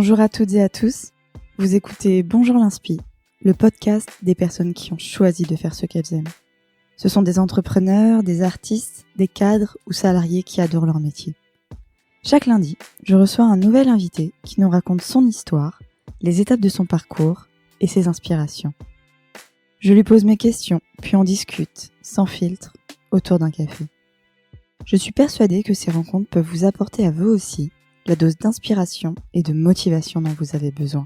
Bonjour à toutes et à tous, vous écoutez Bonjour l'Inspi, le podcast des personnes qui ont choisi de faire ce qu'elles aiment. Ce sont des entrepreneurs, des artistes, des cadres ou salariés qui adorent leur métier. Chaque lundi, je reçois un nouvel invité qui nous raconte son histoire, les étapes de son parcours et ses inspirations. Je lui pose mes questions, puis on discute, sans filtre, autour d'un café. Je suis persuadée que ces rencontres peuvent vous apporter à vous aussi la dose d'inspiration et de motivation dont vous avez besoin.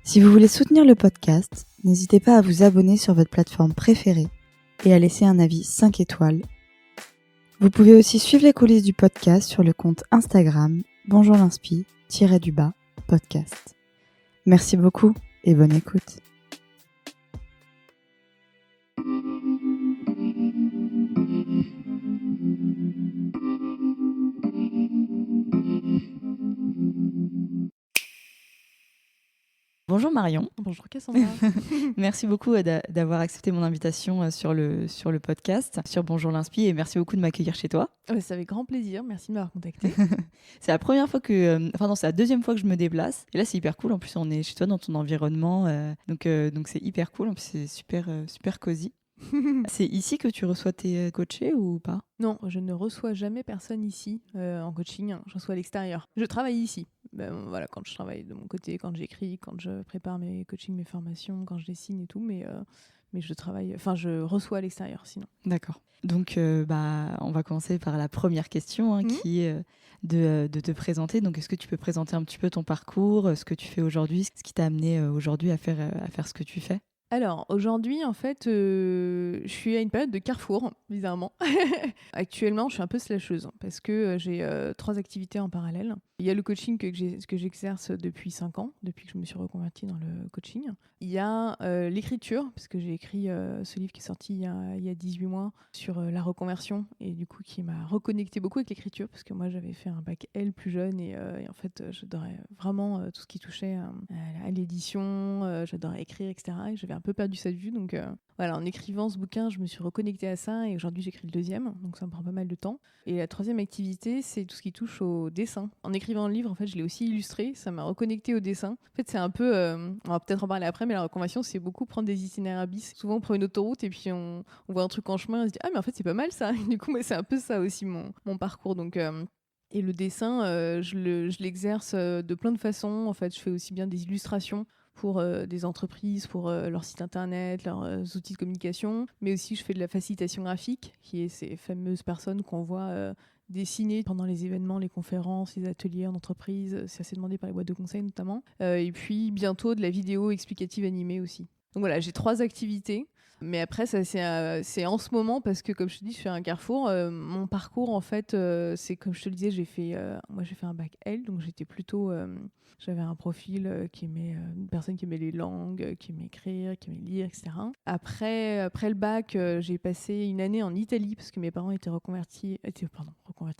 Si vous voulez soutenir le podcast, n'hésitez pas à vous abonner sur votre plateforme préférée et à laisser un avis 5 étoiles. Vous pouvez aussi suivre les coulisses du podcast sur le compte Instagram Bonjour l'Inspi_podcast. Merci beaucoup et bonne écoute. Bonjour Marion. Bonjour Cassandra. Merci beaucoup d'avoir accepté mon invitation sur le podcast, sur Bonjour l'Inspi, et merci beaucoup de m'accueillir chez toi. C'est avec grand plaisir, merci de m'avoir contacté. C'est la première fois c'est la deuxième fois que je me déplace. Et là, c'est hyper cool. En plus, on est chez toi dans ton environnement. Donc c'est hyper cool. En plus, c'est super cosy. C'est ici que tu reçois tes coachés ou pas ? Non, je ne reçois jamais personne ici en coaching. Je reçois à l'extérieur. Je travaille ici. Voilà, quand je travaille de mon côté, quand j'écris, quand je prépare mes coachings, mes formations, quand je dessine et tout. Mais je reçois à l'extérieur sinon. D'accord. Donc, on va commencer par la première question qui est de te présenter. Donc, est-ce que tu peux présenter un petit peu ton parcours, ce que tu fais aujourd'hui, ce qui t'a amené aujourd'hui à faire ce que tu fais ? Alors, aujourd'hui, en fait, je suis à une période de carrefour, bizarrement. Actuellement, je suis un peu slasheuse parce que j'ai 3 activités en parallèle. Il y a le coaching que j'exerce depuis 5 ans, depuis que je me suis reconvertie dans le coaching. Il y a l'écriture, parce que j'ai écrit ce livre qui est sorti il y a 18 mois sur la reconversion et du coup qui m'a reconnecté beaucoup avec l'écriture parce que moi j'avais fait un bac L plus jeune et en fait j'adorais vraiment tout ce qui touchait à l'édition, j'adorais écrire, etc. Et j'avais un peu perdu ça de vue, donc voilà, en écrivant ce bouquin, je me suis reconnectée à ça et aujourd'hui j'écris le 2e, donc ça me prend pas mal de temps. Et la 3e activité, c'est tout ce qui touche au dessin. En écrivant le livre, en fait, je l'ai aussi illustré, ça m'a reconnectée au dessin. En fait, c'est un peu, on va peut-être en parler après, mais la reconversion, c'est beaucoup prendre des itinéraires bis. Souvent, on prend une autoroute et puis on voit un truc en chemin et on se dit ah mais en fait c'est pas mal ça. Et du coup, c'est un peu ça aussi mon parcours. Donc et le dessin, je l'exerce de plein de façons. En fait, je fais aussi bien des illustrations pour des entreprises, pour leur site internet, leurs outils de communication, mais aussi je fais de la facilitation graphique, qui est ces fameuses personnes qu'on voit dessiner pendant les événements, les conférences, les ateliers en entreprise. C'est assez demandé par les boîtes de conseil notamment. Et puis bientôt de la vidéo explicative animée aussi. Donc voilà, j'ai 3 activités. Mais après, ça, c'est en ce moment parce que, comme je te dis, je fais un carrefour. Mon parcours, en fait, c'est comme je te le disais, moi, j'ai fait un bac L, donc j'étais plutôt... j'avais un profil qui aimait une personne qui aimait les langues, qui aimait écrire, qui aimait lire, etc. Après le bac, j'ai passé une année en Italie parce que mes parents étaient reconvertis,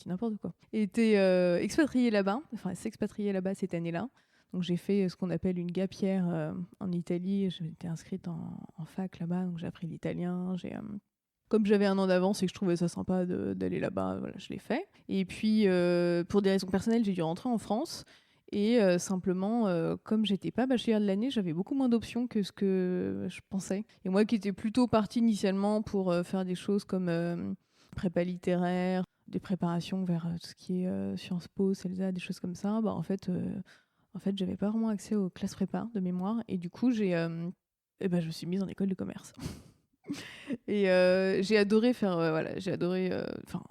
n'importe quoi. Étaient expatriés là-bas, enfin s'expatriaient là-bas cette année-là. Donc j'ai fait ce qu'on appelle une gap year en Italie. J'étais inscrite en fac là-bas, donc j'ai appris l'italien. Comme j'avais un an d'avance et que je trouvais ça sympa d'aller là-bas, voilà, je l'ai fait. Et puis pour des raisons personnelles, j'ai dû rentrer en France. Et simplement, comme j'étais pas bachelière de l'année, j'avais beaucoup moins d'options que ce que je pensais. Et moi qui étais plutôt partie initialement pour faire des choses comme prépa littéraire, des préparations vers tout ce qui est Sciences Po, CELSA, des choses comme ça, en fait, j'avais pas vraiment accès aux classes prépa de mémoire. Et du coup, je me suis mise en école de commerce. Et j'ai adoré faire... j'ai adoré...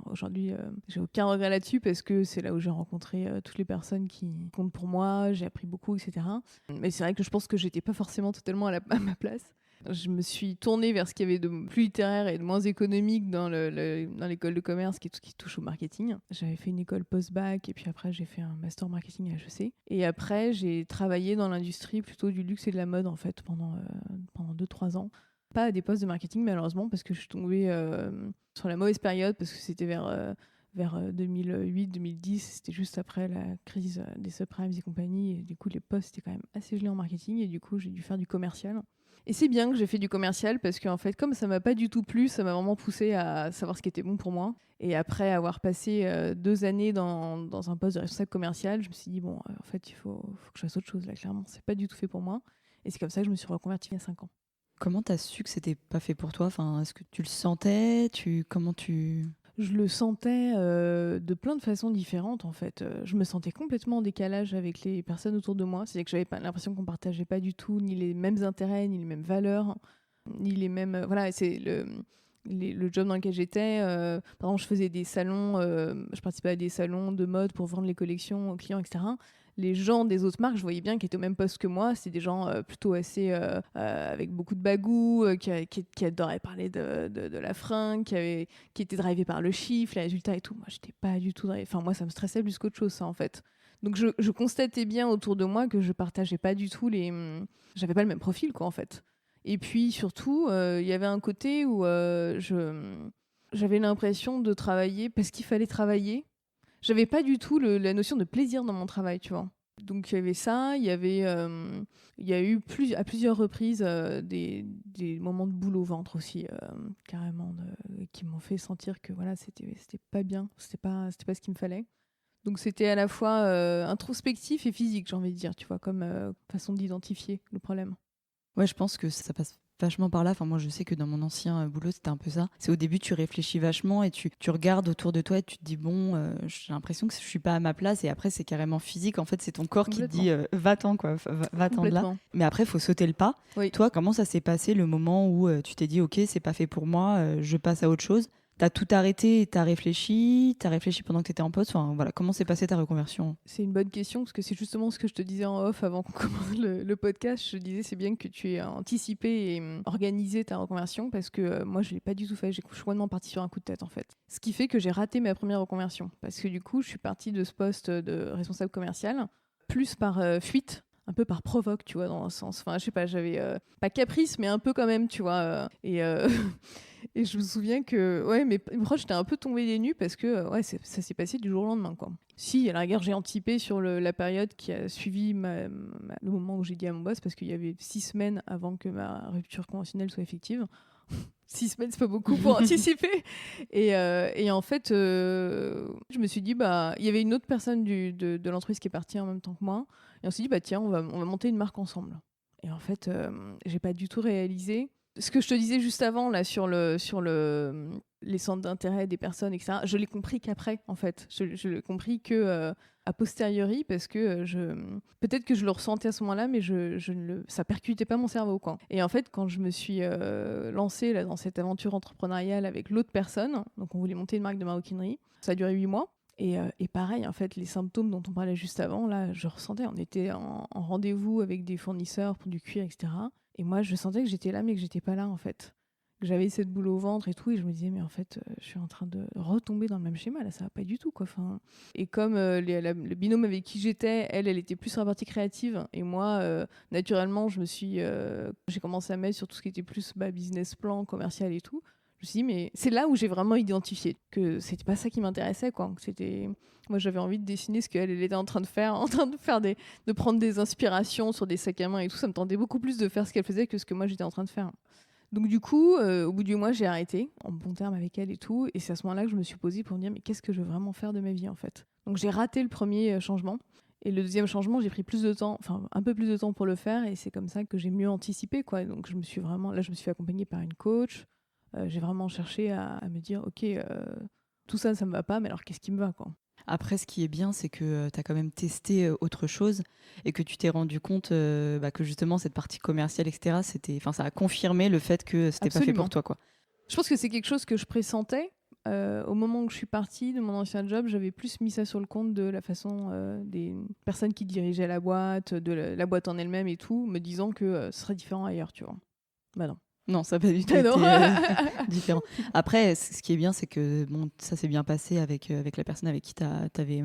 aujourd'hui, j'ai aucun regret là-dessus parce que c'est là où j'ai rencontré toutes les personnes qui comptent pour moi. J'ai appris beaucoup, etc. Mais c'est vrai que je pense que j'étais pas forcément totalement à ma place. Je me suis tournée vers ce qu'il y avait de plus littéraire et de moins économique dans l'école de commerce, qui est tout ce qui touche au marketing. J'avais fait une école post-bac et puis après j'ai fait un master marketing à HEC. Et après j'ai travaillé dans l'industrie plutôt du luxe et de la mode en fait pendant 2-3 ans. Pas à des postes de marketing malheureusement parce que je suis tombée sur la mauvaise période parce que c'était vers 2008-2010, c'était juste après la crise des subprimes et compagnie, et du coup les postes étaient quand même assez gelés en marketing et du coup j'ai dû faire du commercial. Et c'est bien que j'ai fait du commercial parce qu'en fait, comme ça m'a pas du tout plu, ça m'a vraiment poussé à savoir ce qui était bon pour moi. Et après avoir passé 2 années dans un poste de responsable commercial, je me suis dit, bon, en fait, faut que je fasse autre chose, là, clairement. C'est pas du tout fait pour moi. Et c'est comme ça que je me suis reconvertie il y a 5 ans. Comment t'as su que c'était pas fait pour toi? Enfin, est-ce que tu le sentais? Comment tu... Je le sentais de plein de façons différentes, en fait. Je me sentais complètement en décalage avec les personnes autour de moi. C'est-à-dire que j'avais pas l'impression qu'on partageait pas du tout ni les mêmes intérêts, ni les mêmes valeurs, ni les mêmes... voilà, c'est le job dans lequel j'étais. Par exemple, je faisais des salons, je participais à des salons de mode pour vendre les collections aux clients, etc. Les gens des autres marques, je voyais bien qu'ils étaient au même poste que moi. C'est des gens plutôt assez avec beaucoup de bagou, qui adoraient parler de la fringue, qui étaient drivés par le chiffre, les résultats et tout. Moi, j'étais pas du tout drivé. Enfin, moi, ça me stressait plus qu'autre chose, ça, en fait. Donc, je constatais bien autour de moi que je partageais pas du tout j'avais pas le même profil, quoi, en fait. Et puis, surtout, il y avait un côté où j'avais l'impression de travailler parce qu'il fallait travailler. J'avais pas du tout la notion de plaisir dans mon travail, tu vois. Donc il y avait ça, il y a eu à plusieurs reprises des moments de boule au ventre aussi, carrément, qui m'ont fait sentir que voilà, c'était pas bien, c'était pas ce qu'il me fallait. Donc c'était à la fois introspectif et physique, j'ai envie de dire, tu vois, comme façon d'identifier le problème. Ouais, je pense que ça passe vachement par là. Enfin, moi, je sais que dans mon ancien boulot, c'était un peu ça. C'est au début, tu réfléchis vachement et tu regardes autour de toi et tu te dis, bon, j'ai l'impression que je suis pas à ma place. Et après, c'est carrément physique. En fait, c'est ton corps qui te dit, va-t'en, quoi, va-t'en de là. Mais après, il faut sauter le pas. Oui. Toi, comment ça s'est passé le moment où tu t'es dit, ok, c'est pas fait pour moi, je passe à autre chose? T'as tout arrêté et t'as réfléchi pendant que t'étais en poste. Enfin, voilà, comment s'est passée ta reconversion? C'est une bonne question parce que c'est justement ce que je te disais en off avant qu'on commence le podcast. Je te disais c'est bien que tu aies anticipé et organisé ta reconversion parce que moi je l'ai pas du tout fait. Je suis complètement partie sur un coup de tête en fait. Ce qui fait que j'ai raté ma première reconversion parce que du coup je suis partie de ce poste de responsable commercial plus par fuite. Un peu par provoque, tu vois, dans un sens. Enfin, je sais pas, j'avais pas caprice, mais un peu quand même, tu vois. Et je me souviens que ouais, mes proches étaient un peu tombés des nues parce que ouais, ça s'est passé du jour au lendemain, quoi. Si, à la rigueur, j'ai anticipé sur la période qui a suivi le moment où j'ai dit à mon boss, parce qu'il y avait 6 semaines avant que ma rupture conventionnelle soit effective. 6 semaines, c'est pas beaucoup pour anticiper. Et en fait, je me suis dit, bah, il y avait une autre personne de l'entreprise qui est partie en même temps que moi. Et on s'est dit, bah, tiens, on va monter une marque ensemble. Et en fait, j'ai pas du tout réalisé. Ce que je te disais juste avant, là, sur les centres d'intérêt des personnes, etc., je l'ai compris qu'après, en fait. Je l'ai compris que a posteriori, parce que peut-être que je le ressentais à ce moment-là, mais ça percutait pas mon cerveau, quoi. Et en fait, quand je me suis lancée là, dans cette aventure entrepreneuriale avec l'autre personne, donc on voulait monter une marque de maroquinerie, ça a duré 8 mois. Et pareil, en fait, les symptômes dont on parlait juste avant, là, je ressentais. On était en rendez-vous avec des fournisseurs pour du cuir, etc. Et moi, je sentais que j'étais là, mais que j'étais pas là, en fait. Que j'avais cette boule au ventre et tout. Et je me disais, mais en fait, je suis en train de retomber dans le même schéma. Là, ça va pas du tout, quoi. Enfin, et comme le binôme avec qui j'étais, elle était plus sur la partie créative. Et moi, naturellement, j'ai commencé à mettre sur tout ce qui était plus business plan, commercial et tout. Je me suis dit, mais c'est là où j'ai vraiment identifié que c'était pas ça qui m'intéressait, quoi. Moi, j'avais envie de dessiner ce qu'elle était en train de faire, de prendre des inspirations sur des sacs à main et tout. Ça me tentait beaucoup plus de faire ce qu'elle faisait que ce que moi j'étais en train de faire. Donc du coup, au bout du mois, j'ai arrêté, en bon terme avec elle et tout. Et c'est à ce moment-là que je me suis posée pour me dire, mais qu'est-ce que je veux vraiment faire de ma vie, en fait? Donc j'ai raté le premier changement. Et le deuxième changement, j'ai pris plus de temps, enfin un peu plus de temps pour le faire. Et c'est comme ça que j'ai mieux anticipé, quoi. Donc je me suis fait accompagner par une coach. J'ai vraiment cherché à me dire, ok, tout ça, ça me va pas, mais alors qu'est-ce qui me va, quoi? Après, ce qui est bien, c'est que tu as quand même testé autre chose et que tu t'es rendu compte que justement, cette partie commerciale, etc., ça a confirmé le fait que c'était pas fait pour toi, quoi. Je pense que c'est quelque chose que je pressentais. Au moment où je suis partie de mon ancien job, j'avais plus mis ça sur le compte de la façon des personnes qui dirigeaient la boîte, de la boîte en elle-même et tout, me disant que ce serait différent ailleurs, tu vois. Bah non. Non, ça n'a pas du tout été différent. Après, ce qui est bien, c'est que bon, ça s'est bien passé avec la personne avec qui t'avais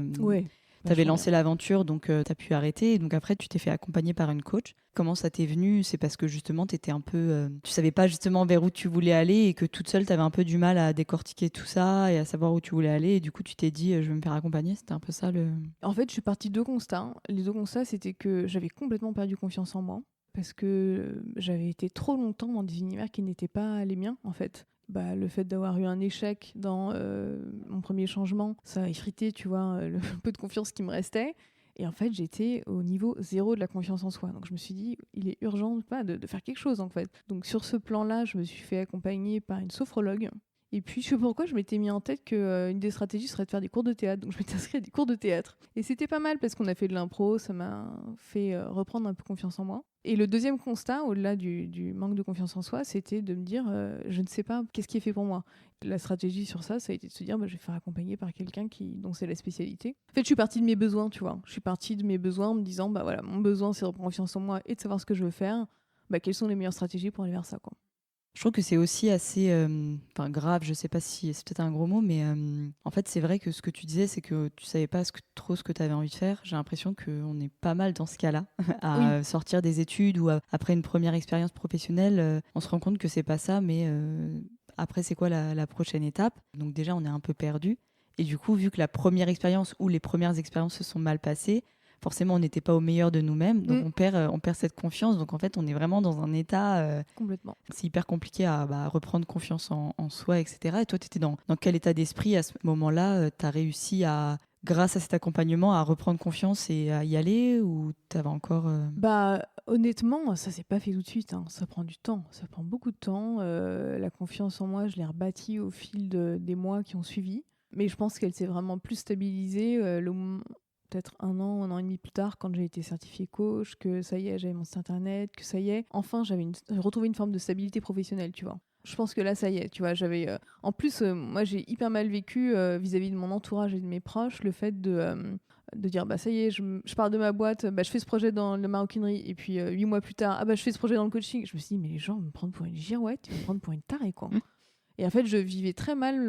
lancé l'aventure, donc tu as pu arrêter. Et donc après, tu t'es fait accompagner par une coach. Comment ça t'est venu? C'est parce que justement, t'étais un peu, tu savais pas justement vers où tu voulais aller et que toute seule, tu avais un peu du mal à décortiquer tout ça et à savoir où tu voulais aller. Et du coup, tu t'es dit, je vais me faire accompagner. C'était un peu ça le... En fait, je suis partie de 2 constats. Les 2 constats, c'était que j'avais complètement perdu confiance en moi. parce que j'avais été trop longtemps dans des univers qui n'étaient pas les miens, en fait. Le fait d'avoir eu un échec dans mon premier changement, ça a effrité, tu vois, le peu de confiance qui me restait. Et en fait, j'étais au niveau zéro de la confiance en soi. Donc je me suis dit, il est urgent de faire quelque chose, en fait. Donc sur ce plan-là, je me suis fait accompagner par une sophrologue. Et puis, je sais pas pourquoi, je m'étais mis en tête qu'une des stratégies serait de faire des cours de théâtre. Donc, je m'étais inscrite à des cours de théâtre. Et c'était pas mal parce qu'on a fait de l'impro, ça m'a fait reprendre un peu confiance en moi. Et le deuxième constat, au-delà du manque de confiance en soi, c'était de me dire, je ne sais pas qu'est-ce qui est fait pour moi. La stratégie sur ça, ça a été de se dire, je vais faire accompagner par quelqu'un dont c'est la spécialité. En fait, je suis partie de mes besoins, tu vois. Je suis partie de mes besoins en me disant, voilà, mon besoin, c'est de reprendre confiance en moi et de savoir ce que je veux faire. Quelles sont les meilleures stratégies pour aller vers ça, quoi. Je trouve que c'est aussi assez grave, je sais pas si c'est peut-être un gros mot, mais en fait, c'est vrai que ce que tu disais, c'est que tu savais pas trop ce que tu avais envie de faire. J'ai l'impression qu'on est pas mal dans ce cas-là, Oui. à sortir des études ou après une première expérience professionnelle, on se rend compte que c'est pas ça, mais après, c'est quoi la prochaine étape? Donc déjà, on est un peu perdu. Et du coup, vu que la première expérience ou les premières expériences se sont mal passées, forcément, on n'était pas au meilleur de nous-mêmes, donc on perd cette confiance. Donc en fait, on est vraiment dans un état. Complètement. C'est hyper compliqué à reprendre confiance en soi, etc. Et toi, tu étais dans quel état d'esprit à ce moment-là? Tu as réussi grâce à cet accompagnement, à reprendre confiance et à y aller ou tu avais encore. Honnêtement, ça s'est pas fait tout de suite, hein. Ça prend du temps, ça prend beaucoup de temps. La confiance en moi, je l'ai rebâtie au fil des mois qui ont suivi. Mais je pense qu'elle s'est vraiment plus stabilisée peut-être un an et demi plus tard, quand j'ai été certifiée coach, que ça y est, j'avais mon site internet, que ça y est, enfin, j'avais retrouvé une forme de stabilité professionnelle, tu vois. Je pense que là, ça y est, tu vois, En plus, moi, j'ai hyper mal vécu vis-à-vis de mon entourage et de mes proches, le fait de dire, ça y est, je pars de ma boîte, je fais ce projet dans la maroquinerie, et puis 8 mois plus tard, je fais ce projet dans le coaching. Je me suis dit, mais les gens vont me prendre pour une girouette, ils vont me prendre pour une tarée, quoi. Et en fait, je vivais très mal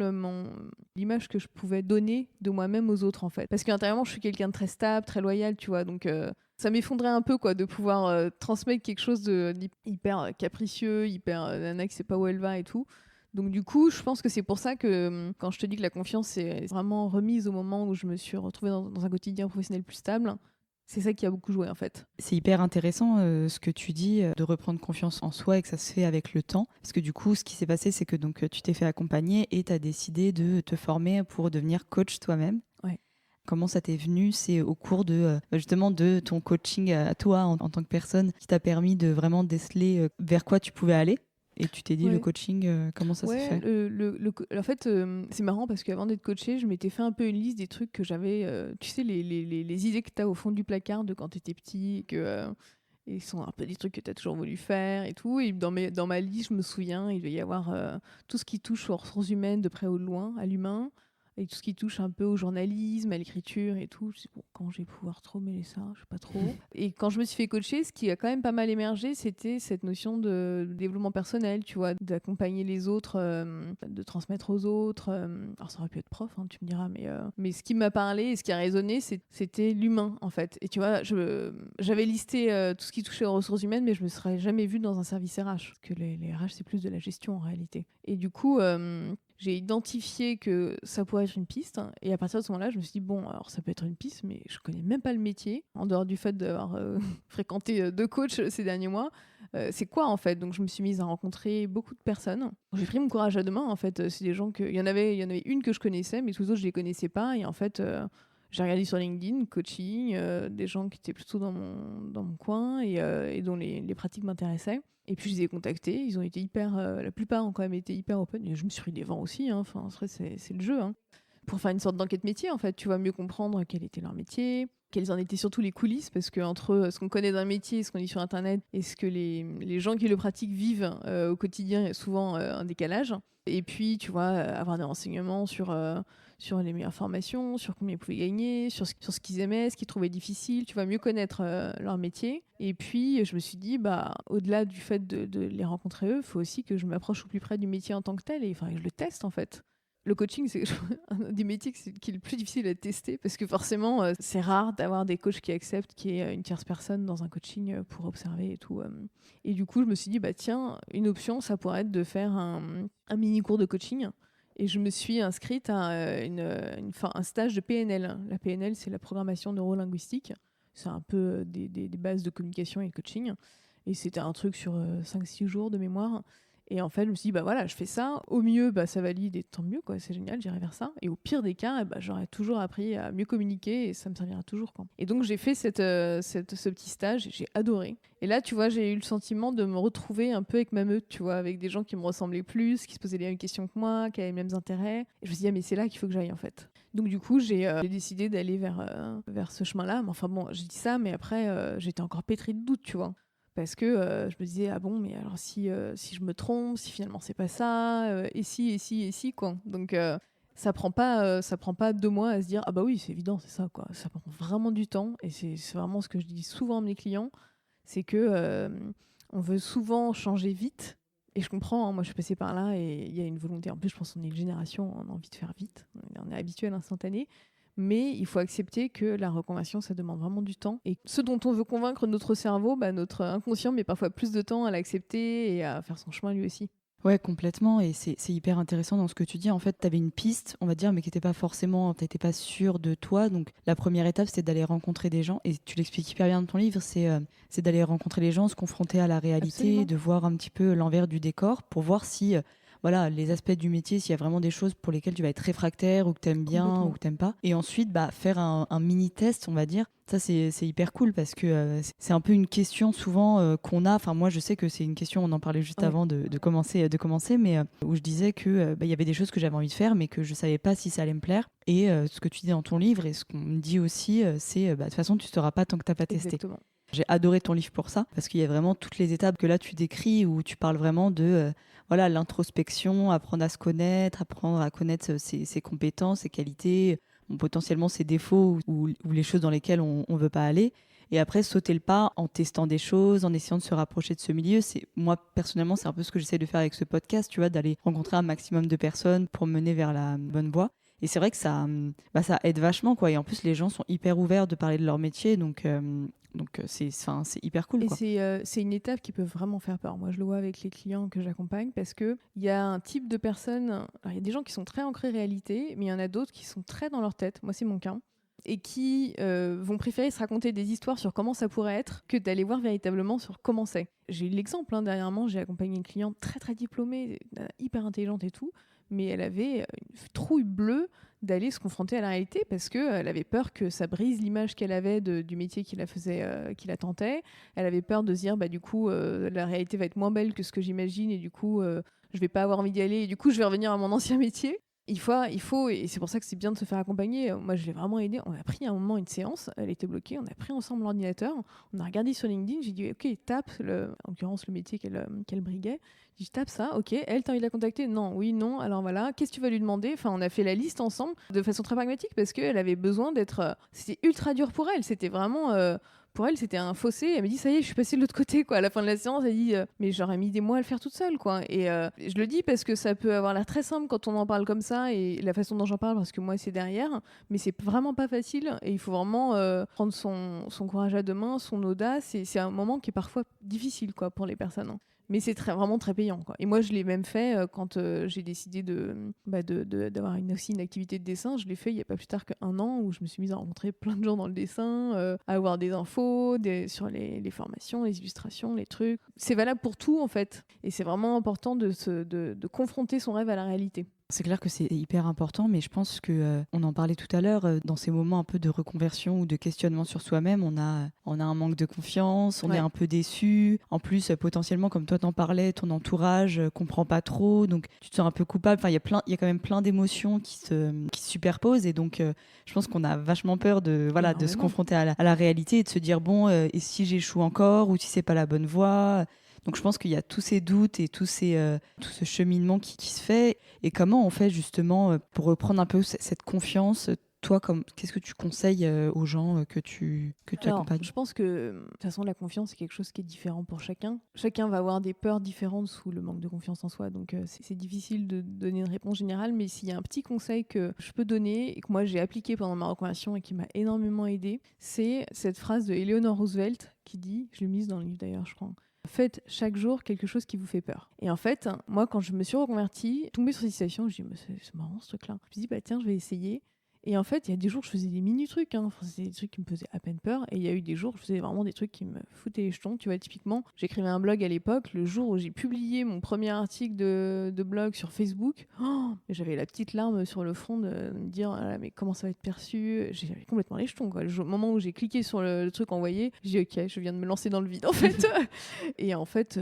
l'image que je pouvais donner de moi-même aux autres, en fait. Parce qu'intérieurement, je suis quelqu'un de très stable, très loyal, tu vois. Donc, ça m'effondrait un peu, quoi, de pouvoir transmettre quelque chose d'hyper capricieux, hyper nana qui sait pas où elle va et tout. Donc, du coup, je pense que c'est pour ça que quand je te dis que la confiance s'est vraiment remise au moment où je me suis retrouvée dans un quotidien professionnel plus stable, c'est ça qui a beaucoup joué, en fait. C'est hyper intéressant ce que tu dis, de reprendre confiance en soi et que ça se fait avec le temps. Parce que du coup, ce qui s'est passé, c'est que donc, tu t'es fait accompagner et tu as décidé de te former pour devenir coach toi-même. Ouais. Comment ça t'est venu? C'est au cours justement de ton coaching à toi en tant que personne qui t'a permis de vraiment déceler vers quoi tu pouvais aller? Et tu t'es dit, le Ouais. coaching, comment ça s'est fait? En fait, c'est marrant parce qu'avant d'être coachée, je m'étais fait un peu une liste des trucs que j'avais, tu sais, les idées que tu as au fond du placard de quand tu étais petit, et sont un peu des trucs que tu as toujours voulu faire et tout. Et dans ma liste, je me souviens, il devait y avoir tout ce qui touche aux ressources humaines de près ou de loin, à l'humain, et tout ce qui touche un peu au journalisme, à l'écriture et tout. Je dis, bon, quand je vais pouvoir trop mêler ça, je sais pas trop. Et quand je me suis fait coacher, ce qui a quand même pas mal émergé, c'était cette notion de développement personnel, tu vois, d'accompagner les autres, de transmettre aux autres. Alors ça aurait pu être prof, hein, tu me diras, mais ce qui m'a parlé et ce qui a résonné, c'était l'humain, en fait. Et tu vois, j'avais listé tout ce qui touchait aux ressources humaines, mais je me serais jamais vue dans un service RH, parce que les RH, c'est plus de la gestion en réalité. Et du coup, j'ai identifié que ça pourrait être une piste. Et à partir de ce moment-là, je me suis dit, bon, alors ça peut être une piste, mais je connais même pas le métier, en dehors du fait d'avoir fréquenté deux coachs ces derniers mois. C'est quoi, en fait? Donc, je me suis mise à rencontrer beaucoup de personnes. J'ai pris mon courage à deux mains, en fait. C'est des gens il y en avait une que je connaissais, mais tous les autres, je les connaissais pas. Et en fait, j'ai regardé sur LinkedIn, coaching, des gens qui étaient plutôt dans mon coin et dont les pratiques m'intéressaient. Et puis je les ai contactés, ils ont été la plupart ont quand même été hyper open. Et je me suis pris des vents aussi, hein. Enfin, c'est le jeu, hein. Pour faire une sorte d'enquête métier, en fait, tu vas mieux comprendre quel était leur métier, quelles en étaient surtout les coulisses, parce que entre ce qu'on connaît d'un métier, ce qu'on lit sur Internet, et ce que les gens qui le pratiquent vivent au quotidien, il y a souvent un décalage. Et puis, tu vois, avoir des renseignements sur les meilleures formations, sur combien ils pouvaient gagner, sur ce qu'ils aimaient, ce qu'ils trouvaient difficile. Tu vas mieux connaître leur métier. Et puis, je me suis dit, au-delà du fait de les rencontrer eux, il faut aussi que je m'approche au plus près du métier en tant que tel et que je le teste, en fait. Le coaching, c'est un des métiers qui est le plus difficile à tester parce que forcément, c'est rare d'avoir des coachs qui acceptent qu'il y ait une tierce personne dans un coaching pour observer et tout. Et du coup, je me suis dit, tiens, une option, ça pourrait être de faire un mini cours de coaching. Et je me suis inscrite à un stage de PNL. La PNL, c'est la programmation neurolinguistique. C'est un peu des bases de communication et de coaching. Et c'était un truc sur 5-6 jours de mémoire. Et en fait, je me suis dit, bah voilà, je fais ça. Au mieux, bah, ça valide et tant mieux, quoi. C'est génial, j'irai vers ça. Et au pire des cas, bah, j'aurais toujours appris à mieux communiquer et ça me servira toujours, quoi. Et donc, j'ai fait ce petit stage et j'ai adoré. Et là, tu vois, j'ai eu le sentiment de me retrouver un peu avec ma meute, tu vois, avec des gens qui me ressemblaient plus, qui se posaient les mêmes questions que moi, qui avaient les mêmes intérêts. Et je me suis dit, ah, mais c'est là qu'il faut que j'aille, en fait. Donc, du coup, j'ai décidé d'aller vers ce chemin-là. Mais enfin, bon, j'ai dit ça, mais après, j'étais encore pétrie de doutes, tu vois. Parce que je me disais, ah bon, mais alors si je me trompe, si finalement c'est pas ça, et si, quoi. Donc ça prend pas 2 mois à se dire, ah bah oui, c'est évident, c'est ça, quoi. Ça prend vraiment du temps, et c'est vraiment ce que je dis souvent à mes clients, c'est que on veut souvent changer vite, et je comprends, hein, moi je suis passée par là, et il y a une volonté, en plus je pense qu'on est une génération, on a envie de faire vite, on est habitué à l'instantané. Mais il faut accepter que la reconversion, ça demande vraiment du temps. Et ce dont on veut convaincre notre cerveau, bah, notre inconscient met parfois plus de temps à l'accepter et à faire son chemin lui aussi. Ouais, complètement. Et c'est hyper intéressant dans ce que tu dis. En fait, tu avais une piste, on va dire, mais qui n'était pas forcément, tu n'étais pas sûr de toi. Donc, la première étape, c'était d'aller rencontrer des gens. Et tu l'expliques hyper bien dans ton livre, c'est d'aller rencontrer les gens, se confronter à la réalité, Absolument. de voir un petit peu l'envers du décor pour voir si, voilà, les aspects du métier, s'il y a vraiment des choses pour lesquelles tu vas être réfractaire ou que tu aimes bien Complètement. ou que tu n'aimes pas. Et ensuite, bah, faire un mini-test, on va dire. Ça, c'est hyper cool parce que c'est un peu une question souvent qu'on a. Enfin, moi, je sais que c'est une question, on en parlait juste Ouais. avant de commencer, mais où je disais que bah, y avait des choses que j'avais envie de faire, mais que je savais pas si ça allait me plaire. Et ce que tu dis dans ton livre et ce qu'on me dit aussi, c'est bah, de toute façon, tu ne sauras pas tant que tu n'as pas testé. Exactement. J'ai adoré ton livre pour ça, parce qu'il y a vraiment toutes les étapes que là tu décris, où tu parles vraiment de voilà, l'introspection, apprendre à se connaître, apprendre à connaître ses compétences, ses qualités, potentiellement ses défauts ou les choses dans lesquelles on ne veut pas aller. Et après, sauter le pas en testant des choses, en essayant de se rapprocher de ce milieu. Moi, personnellement, c'est un peu ce que j'essaie de faire avec ce podcast, tu vois, d'aller rencontrer un maximum de personnes pour me mener vers la bonne voie. Et c'est vrai que ça aide vachement, quoi. Et en plus, les gens sont hyper ouverts de parler de leur métier, donc c'est hyper cool, Et quoi. c'est une étape qui peut vraiment faire peur. Moi, je le vois avec les clients que j'accompagne parce qu'il y a un type de personnes. Alors, il y a des gens qui sont très ancrés réalité, mais il y en a d'autres qui sont très dans leur tête. Moi, c'est mon cas. Et qui vont préférer se raconter des histoires sur comment ça pourrait être que d'aller voir véritablement sur comment c'est. J'ai eu l'exemple, hein, dernièrement, j'ai accompagné une cliente très très diplômée, hyper intelligente et tout, mais elle avait une trouille bleue d'aller se confronter à la réalité parce qu'elle avait peur que ça brise l'image qu'elle avait du métier qui la tentait. Elle avait peur de se dire, bah, du coup, la réalité va être moins belle que ce que j'imagine et du coup, je vais pas avoir envie d'y aller et du coup, je vais revenir à mon ancien métier. Il faut, et c'est pour ça que c'est bien de se faire accompagner. Moi, je l'ai vraiment aidé. On a pris à un moment une séance, elle était bloquée, on a pris ensemble l'ordinateur, on a regardé sur LinkedIn, j'ai dit, ok, tape, en l'occurrence, le métier qu'elle briguait. J'ai dit, tape ça, ok, elle, t'as envie de la contacter? Non, oui, non, alors voilà, qu'est-ce que tu vas lui demander? Enfin, on a fait la liste ensemble de façon très pragmatique parce qu'elle avait besoin d'être. C'était ultra dur pour elle, c'était vraiment. Pour elle, c'était un fossé. Elle m'a dit, ça y est, je suis passée de l'autre côté, quoi. À la fin de la séance, elle dit, mais j'aurais mis des mois à le faire toute seule, quoi. Et je le dis parce que ça peut avoir l'air très simple quand on en parle comme ça et la façon dont j'en parle, parce que moi, c'est derrière. Mais c'est vraiment pas facile et il faut vraiment prendre son courage à deux mains, son audace. Et c'est un moment qui est parfois difficile, quoi, pour les personnes, hein. Mais c'est vraiment très payant, quoi. Et moi, je l'ai même fait quand j'ai décidé d'avoir aussi une activité de dessin. Je l'ai fait il n'y a pas plus tard qu'un an où je me suis mise à rencontrer plein de gens dans le dessin, à avoir des infos sur les formations, les illustrations, les trucs. C'est valable pour tout, en fait. Et c'est vraiment important de confronter son rêve à la réalité. C'est clair que c'est hyper important, mais je pense que on en parlait tout à l'heure, dans ces moments un peu de reconversion ou de questionnement sur soi-même, on a un manque de confiance, on est un peu déçu. En plus, potentiellement, comme toi t'en parlais, ton entourage comprend pas trop, donc tu te sens un peu coupable. Enfin, il y a quand même plein d'émotions qui se superposent, et donc je pense qu'on a vachement peur de se confronter à la réalité et de se dire bon, et si j'échoue encore ou si c'est pas la bonne voie. Donc je pense qu'il y a tous ces doutes et tout ce cheminement qui se fait. Et comment on fait justement pour reprendre un peu cette confiance? Toi, qu'est-ce que tu conseilles aux gens que tu accompagnes? Je pense que de toute façon, la confiance, c'est quelque chose qui est différent pour chacun. Chacun va avoir des peurs différentes sous le manque de confiance en soi. Donc c'est difficile de donner une réponse générale. Mais s'il y a un petit conseil que je peux donner et que moi j'ai appliqué pendant ma reconversion et qui m'a énormément aidé, c'est cette phrase de Eleanor Roosevelt qui dit, je l'ai mise dans le livre d'ailleurs, je crois: faites chaque jour quelque chose qui vous fait peur. Et en fait, moi, quand je me suis reconvertie, tombée sur cette situation, je me dis, mais c'est marrant ce truc-là. Je me dis, bah tiens, je vais essayer. Et en fait, il y a des jours où je faisais des mini-trucs, hein. Enfin, c'était des trucs qui me faisaient à peine peur. Et il y a eu des jours où je faisais vraiment des trucs qui me foutaient les jetons. Tu vois, typiquement, j'écrivais un blog à l'époque. Le jour où j'ai publié mon premier article de blog sur Facebook, j'avais la petite larme sur le front de me dire ah là, mais comment ça va être perçu. J'avais complètement les jetons, quoi. Au moment où j'ai cliqué sur le truc envoyé, j'ai dit ok, je viens de me lancer dans le vide, en fait. Et en fait,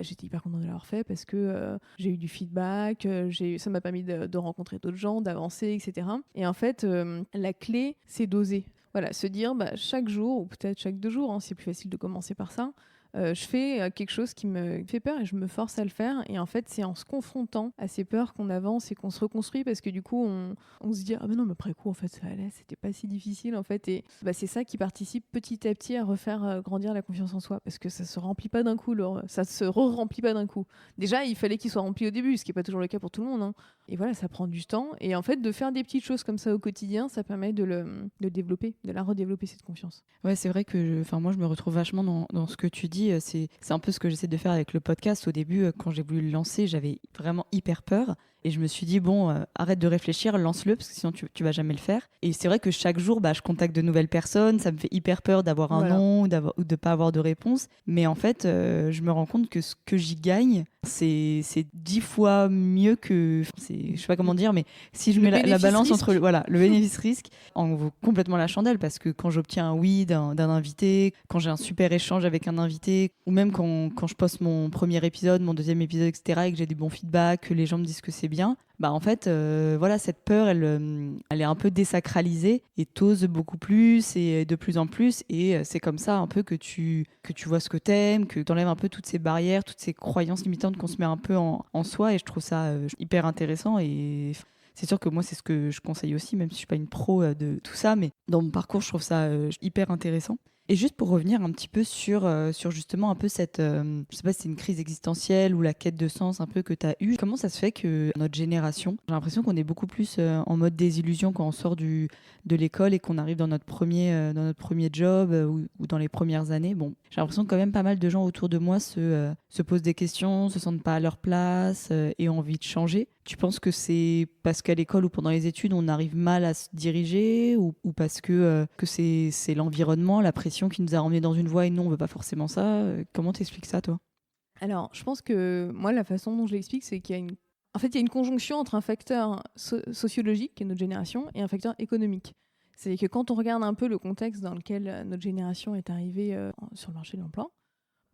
j'étais hyper contente de l'avoir fait parce que j'ai eu du feedback, ça m'a permis de rencontrer d'autres gens, d'avancer, etc. Et en fait, la clé, c'est d'oser. Voilà, se dire chaque jour, ou peut-être chaque 2 jours, hein, c'est plus facile de commencer par ça, je fais quelque chose qui me fait peur et je me force à le faire. Et en fait, c'est en se confrontant à ces peurs qu'on avance et qu'on se reconstruit, parce que du coup, on se dit ah mais non, mais après coup, en fait, ça allait, c'était pas si difficile, en fait. Et c'est ça qui participe petit à petit à refaire grandir la confiance en soi, parce que ça se remplit pas d'un coup, ça se remplit pas d'un coup. Déjà, il fallait qu'il soit rempli au début, ce qui est pas toujours le cas pour tout le monde, hein. Et voilà, ça prend du temps. Et en fait, de faire des petites choses comme ça au quotidien, ça permet de développer, de la redévelopper, cette confiance. Ouais, c'est vrai que moi, je me retrouve vachement dans ce que tu dis. C'est un peu ce que j'essaie de faire avec le podcast. Au début, quand j'ai voulu le lancer, j'avais vraiment hyper peur. Et je me suis dit, bon, arrête de réfléchir, lance-le, parce que sinon tu vas jamais le faire. Et c'est vrai que chaque jour, je contacte de nouvelles personnes. Ça me fait hyper peur d'avoir un non ou de pas avoir de réponse. Mais en fait, je me rends compte que ce que j'y gagne, c'est 10 fois mieux que... je sais pas comment dire, mais si je mets la balance entre le bénéfice-risque, en vaut complètement la chandelle, parce que quand j'obtiens un oui d'un invité, quand j'ai un super échange avec un invité, ou même quand je poste mon premier épisode, mon deuxième épisode, etc., et que j'ai des bons feedbacks, que les gens me disent que c'est bien, en fait, cette peur, elle est un peu désacralisée et t'oses beaucoup plus et de plus en plus. Et c'est comme ça un peu que tu vois ce que t'aimes, que t'enlèves un peu toutes ces barrières, toutes ces croyances limitantes qu'on se met un peu en soi. Et je trouve ça hyper intéressant. Et c'est sûr que moi, c'est ce que je conseille aussi, même si je suis pas une pro de tout ça. Mais dans mon parcours, je trouve ça hyper intéressant. Et juste pour revenir un petit peu sur justement un peu cette, je sais pas si c'est une crise existentielle ou la quête de sens un peu que tu as eue, comment ça se fait que notre génération, j'ai l'impression qu'on est beaucoup plus en mode désillusion quand on sort de l'école et qu'on arrive dans notre premier job ou dans les premières années. Bon, j'ai l'impression que quand même pas mal de gens autour de moi se posent des questions, se sentent pas à leur place et ont envie de changer. Tu penses que c'est parce qu'à l'école ou pendant les études, on arrive mal à se diriger ou parce que c'est l'environnement, la pression qui nous a emmenés dans une voie et nous, on veut pas forcément ça? Comment t'expliques ça, toi? Alors, je pense que moi, la façon dont je l'explique, c'est qu'il y a il y a une conjonction entre un facteur sociologique, qui est notre génération, et un facteur économique. C'est-à-dire que quand on regarde un peu le contexte dans lequel notre génération est arrivée sur le marché de l'emploi,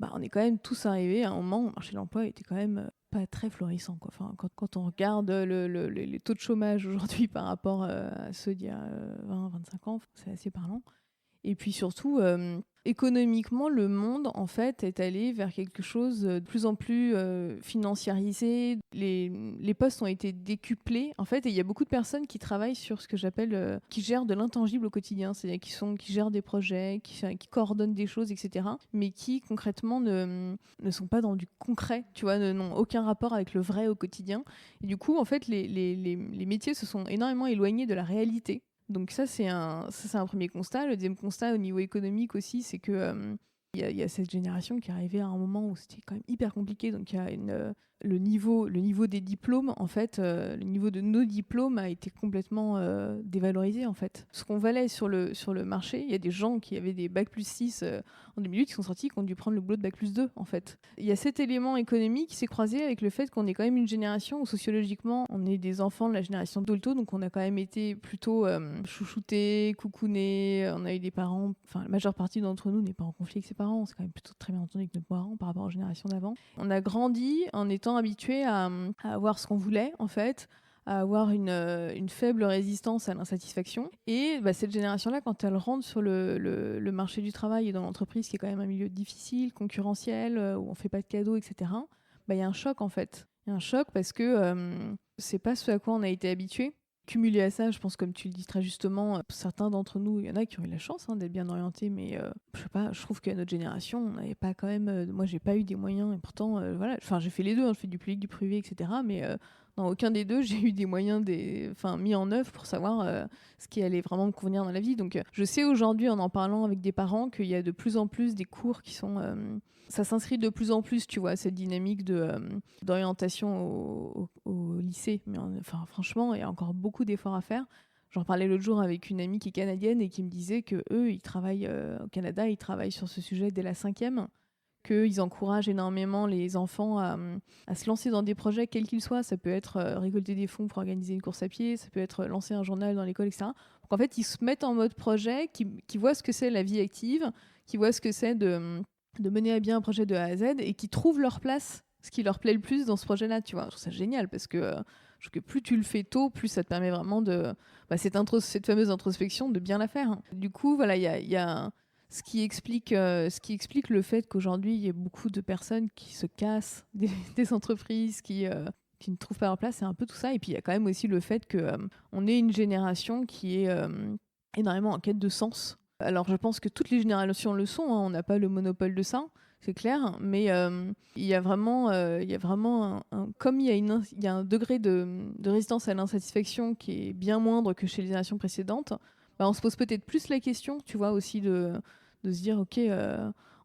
on est quand même tous arrivés à un moment où le marché de l'emploi était quand même pas très florissant, quoi. Enfin, quand on regarde les taux de chômage aujourd'hui par rapport à ceux d'il y a 20-25 ans, c'est assez parlant. Et puis surtout, économiquement, le monde, en fait, est allé vers quelque chose de plus en plus financiarisé. Les postes ont été décuplés, en fait, et il y a beaucoup de personnes qui travaillent sur ce que j'appelle, qui gèrent de l'intangible au quotidien, c'est-à-dire qui gèrent des projets, qui coordonnent des choses, etc., mais qui, concrètement, ne sont pas dans du concret, tu vois, n'ont aucun rapport avec le vrai au quotidien. Et du coup, en fait, les métiers se sont énormément éloignés de la réalité. Donc ça, c'est un premier constat. Le deuxième constat au niveau économique aussi, c'est que il y a cette génération qui est arrivée à un moment où c'était quand même hyper compliqué. Donc il y a le niveau des diplômes, en fait, le niveau de nos diplômes a été complètement dévalorisé, en fait. Ce qu'on valait sur le marché, il y a des gens qui avaient des bac+6 en 2008 qui sont sortis, qui ont dû prendre le boulot de bac+2, en fait. Il y a cet élément économique qui s'est croisé avec le fait qu'on est quand même une génération où sociologiquement, on est des enfants de la génération Dolto, donc on a quand même été plutôt chouchoutés, coucounés, on a eu des parents, enfin la majeure partie d'entre nous n'est pas en conflit avec ses parents, on s'est quand même plutôt très bien entendu avec nos parents par rapport aux générations d'avant. On a grandi en étant habitués à avoir ce qu'on voulait, en fait, à avoir une faible résistance à l'insatisfaction. Et cette génération-là, quand elle rentre sur le marché du travail et dans l'entreprise, qui est quand même un milieu difficile, concurrentiel, où on ne fait pas de cadeaux, etc., il y a un choc, en fait. Il y a un choc parce que c'est pas ce à quoi on a été habitué. Cumulé à ça, je pense, comme tu le dis très justement, certains d'entre nous, il y en a qui ont eu la chance d'être bien orientés, mais je sais pas, je trouve qu'à notre génération, on n'avait pas quand même... moi, j'ai pas eu des moyens, et pourtant, voilà, enfin, j'ai fait les deux, hein, j'ai fait du public, du privé, etc., mais dans aucun des deux, j'ai eu des moyens mis en œuvre pour savoir ce qui allait vraiment me convenir dans la vie. Donc, je sais aujourd'hui, en parlant avec des parents, qu'il y a de plus en plus des cours qui sont... ça s'inscrit de plus en plus, tu vois, cette dynamique d'orientation au lycée. Mais franchement, il y a encore beaucoup d'efforts à faire. J'en parlais l'autre jour avec une amie qui est canadienne et qui me disait qu'eux, ils travaillent au Canada, ils travaillent sur ce sujet dès la 5e, qu'ils encouragent énormément les enfants à se lancer dans des projets, quels qu'ils soient. Ça peut être récolter des fonds pour organiser une course à pied, ça peut être lancer un journal dans l'école, etc. Donc en fait, ils se mettent en mode projet, qui voient ce que c'est la vie active, qui voient ce que c'est de mener à bien un projet de A à Z et qui trouvent leur place, ce qui leur plaît le plus dans ce projet-là. Tu vois, je trouve ça génial parce que je trouve que plus tu le fais tôt, plus ça te permet vraiment cette fameuse introspection, de bien la faire, hein. Du coup, voilà, il y a ce qui explique le fait qu'aujourd'hui, il y a beaucoup de personnes qui se cassent des entreprises, qui ne trouvent pas leur place, c'est un peu tout ça. Et puis, il y a quand même aussi le fait qu'on est une génération qui est énormément en quête de sens. Alors, je pense que toutes les générations le sont, hein, on n'a pas le monopole de ça, c'est clair, mais il y a vraiment, comme il y a un degré de résistance à l'insatisfaction qui est bien moindre que chez les générations précédentes, on se pose peut-être plus la question, tu vois, aussi de se dire, ok,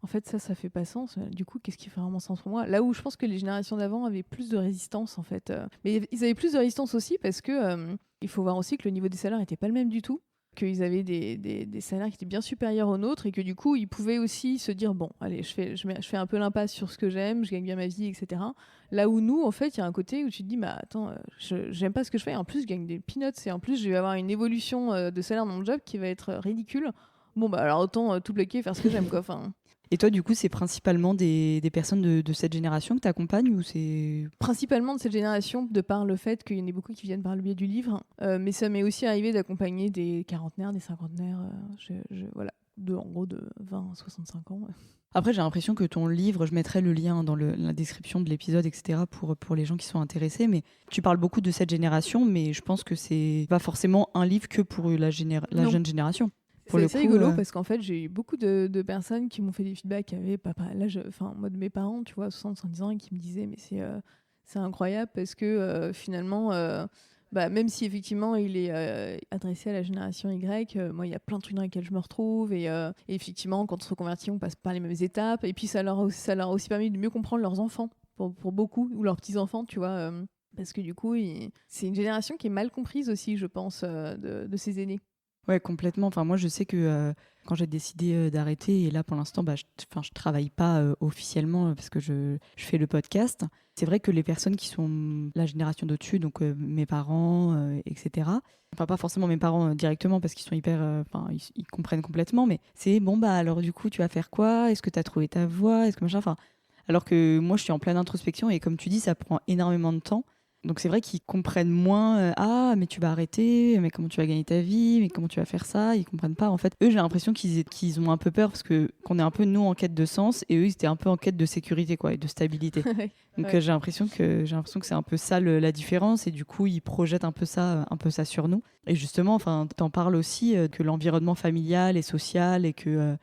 en fait, ça fait pas sens. Du coup, qu'est-ce qui fait vraiment sens pour moi? Là où je pense que les générations d'avant avaient plus de résistance, en fait. Mais ils avaient plus de résistance aussi parce que il faut voir aussi que le niveau des salaires n'était pas le même du tout, qu'ils avaient des salaires qui étaient bien supérieurs aux nôtres et que du coup, ils pouvaient aussi se dire, bon, allez, je fais un peu l'impasse sur ce que j'aime, je gagne bien ma vie, etc. Là où nous, en fait, il y a un côté où tu te dis, bah attends, j'aime pas ce que je fais, et en plus, je gagne des peanuts, et en plus, je vais avoir une évolution de salaire dans mon job qui va être ridicule. Bon, bah alors autant tout plaquer, faire ce que j'aime, quoi. Enfin, Et toi, du coup, c'est principalement des personnes de cette génération que tu accompagnes ou c'est... principalement de cette génération, de par le fait qu'il y en a beaucoup qui viennent par le biais du livre. Mais ça m'est aussi arrivé d'accompagner des quarantenaires, des cinquantenaires, voilà, en gros de 20 à 65 ans. Après, j'ai l'impression que ton livre, je mettrai le lien dans la description de l'épisode, etc., pour les gens qui sont intéressés. Mais tu parles beaucoup de cette génération, mais je pense que c'est pas forcément un livre que pour la jeune génération. C'est rigolo parce qu'en fait, j'ai eu beaucoup de personnes qui m'ont fait des feedbacks qui avaient en mode mes parents, tu vois, 70 ans, et qui me disaient mais c'est incroyable parce que finalement, même si effectivement il est adressé à la génération Y, moi il y a plein de trucs dans lesquels je me retrouve et effectivement quand on se reconvertit, on passe par les mêmes étapes et puis ça leur a aussi permis de mieux comprendre leurs enfants pour beaucoup ou leurs petits-enfants, tu vois, parce que du coup, c'est une génération qui est mal comprise aussi, je pense, de ses aînés. Ouais, complètement. Enfin, moi, je sais que quand j'ai décidé d'arrêter, et là, pour l'instant, je travaille pas officiellement parce que je fais le podcast. C'est vrai que les personnes qui sont la génération d'au-dessus, donc mes parents, etc. Enfin, pas forcément mes parents directement parce qu'ils sont hyper... ils comprennent complètement, mais c'est bon, alors du coup, tu vas faire quoi? Est-ce que tu as trouvé ta voie? Est-ce que machin? Enfin, alors que moi, je suis en pleine introspection et comme tu dis, ça prend énormément de temps. Donc c'est vrai qu'ils comprennent moins ah mais tu vas arrêter, mais comment tu vas gagner ta vie, mais comment tu vas faire ça, ils comprennent pas en fait. Eux j'ai l'impression qu'ils ont un peu peur parce que qu'on est un peu nous en quête de sens et eux ils étaient un peu en quête de sécurité quoi et de stabilité. Donc Ouais. j'ai l'impression que c'est un peu ça la différence et du coup ils projettent un peu ça sur nous. Et justement enfin t'en parles aussi que l'environnement familial et social et que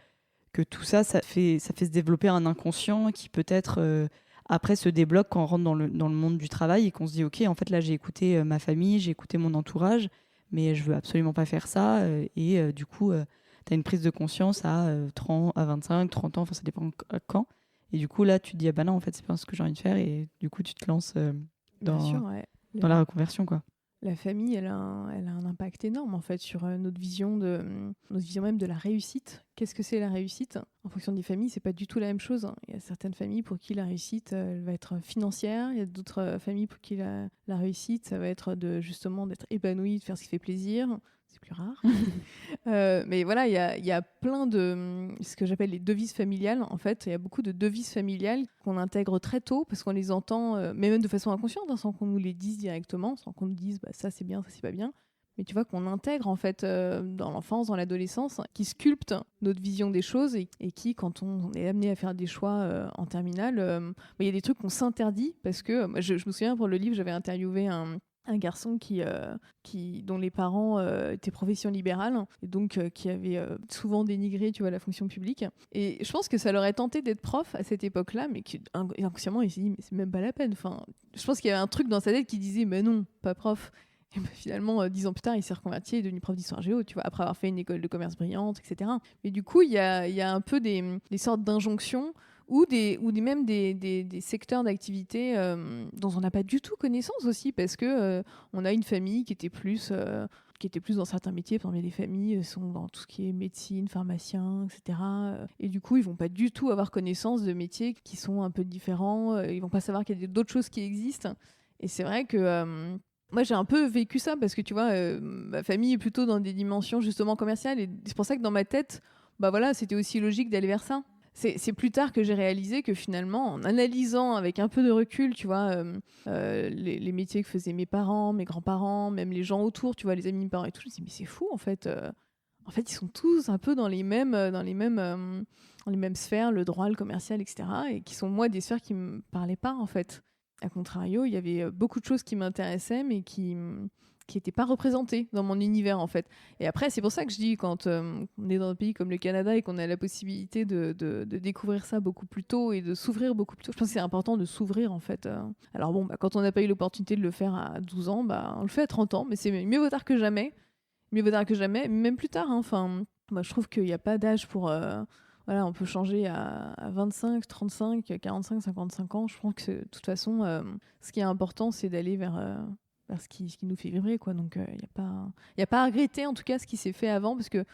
tout ça fait se développer un inconscient qui peut-être après se débloque quand on rentre dans le monde du travail et qu'on se dit ok en fait là j'ai écouté ma famille, j'ai écouté mon entourage mais je veux absolument pas faire ça et du coup tu as une prise de conscience à 30, à 25, 30 ans, enfin ça dépend à quand et du coup là tu te dis ah bah non en fait c'est pas ce que j'ai envie de faire et du coup tu te lances Bien sûr, ouais. dans la reconversion quoi. La famille, elle a un impact énorme en fait sur notre vision même de la réussite. Qu'est-ce que c'est la réussite? En fonction des familles, c'est pas du tout la même chose, hein. Il y a certaines familles pour qui la réussite, elle va être financière. Il y a d'autres familles pour qui la réussite, ça va être justement d'être épanoui, de faire ce qui fait plaisir. C'est plus rare. Mais voilà, il y a plein de ce que j'appelle les devises familiales. En fait, il y a beaucoup de devises familiales qu'on intègre très tôt parce qu'on les entend, mais même de façon inconsciente, hein, sans qu'on nous les dise directement, sans qu'on nous dise ça c'est bien, ça c'est pas bien. Mais tu vois qu'on intègre en fait dans l'enfance, dans l'adolescence, qui sculpte notre vision des choses et qui, quand on est amené à faire des choix en terminale, il y a des trucs qu'on s'interdit parce que je me souviens pour le livre, j'avais interviewé un garçon dont les parents étaient profession libérale et donc qui avait souvent dénigré tu vois, la fonction publique. Et je pense que ça l'aurait tenté d'être prof à cette époque-là, mais inconsciemment, il s'est dit mais c'est même pas la peine. Enfin, je pense qu'il y avait un truc dans sa tête qui disait mais non, pas prof. Et finalement, 10 ans plus tard, il s'est reconverti et est devenu prof d'histoire géo, tu vois, après avoir fait une école de commerce brillante, etc. Mais du coup, il y a un peu des sortes d'injonctions même des secteurs d'activité dont on n'a pas du tout connaissance aussi, parce que on a une famille qui était plus dans certains métiers. Par exemple, il y a des familles qui sont dans tout ce qui est médecine, pharmacien, etc. Et du coup, ils vont pas du tout avoir connaissance de métiers qui sont un peu différents. Ils vont pas savoir qu'il y a d'autres choses qui existent. Et c'est vrai que moi, j'ai un peu vécu ça parce que, tu vois, ma famille est plutôt dans des dimensions justement commerciales. Et c'est pour ça que dans ma tête, bah voilà, c'était aussi logique d'aller vers ça. C'est plus tard que j'ai réalisé que finalement, en analysant avec un peu de recul, tu vois, les métiers que faisaient mes parents, mes grands-parents, même les gens autour, tu vois, les amis de mes parents et tout, je me dis, mais c'est fou, en fait. En fait, ils sont tous un peu dans les mêmes sphères, le droit, le commercial, etc. Et qui sont, moi, des sphères qui me parlaient pas, en fait. A contrario, il y avait beaucoup de choses qui m'intéressaient, mais qui n'étaient pas représentées dans mon univers, en fait. Et après, c'est pour ça que je dis, quand on est dans un pays comme le Canada et qu'on a la possibilité de découvrir ça beaucoup plus tôt et de s'ouvrir beaucoup plus tôt, je pense que c'est important de s'ouvrir, en fait. Alors bon, bah, quand on n'a pas eu l'opportunité de le faire à 12 ans, bah, on le fait à 30 ans, mais c'est mieux vaut tard que jamais. Mieux vaut tard que jamais, même plus tard. Hein. Enfin, moi, je trouve qu'il n'y a pas d'âge pour... voilà, on peut changer à 25, 35, 45, 55 ans. Je pense que de toute façon, ce qui est important, c'est d'aller vers ce qui nous fait vibrer, quoi. Donc, il n'y a pas à regretter, en tout cas, ce qui s'est fait avant, parce que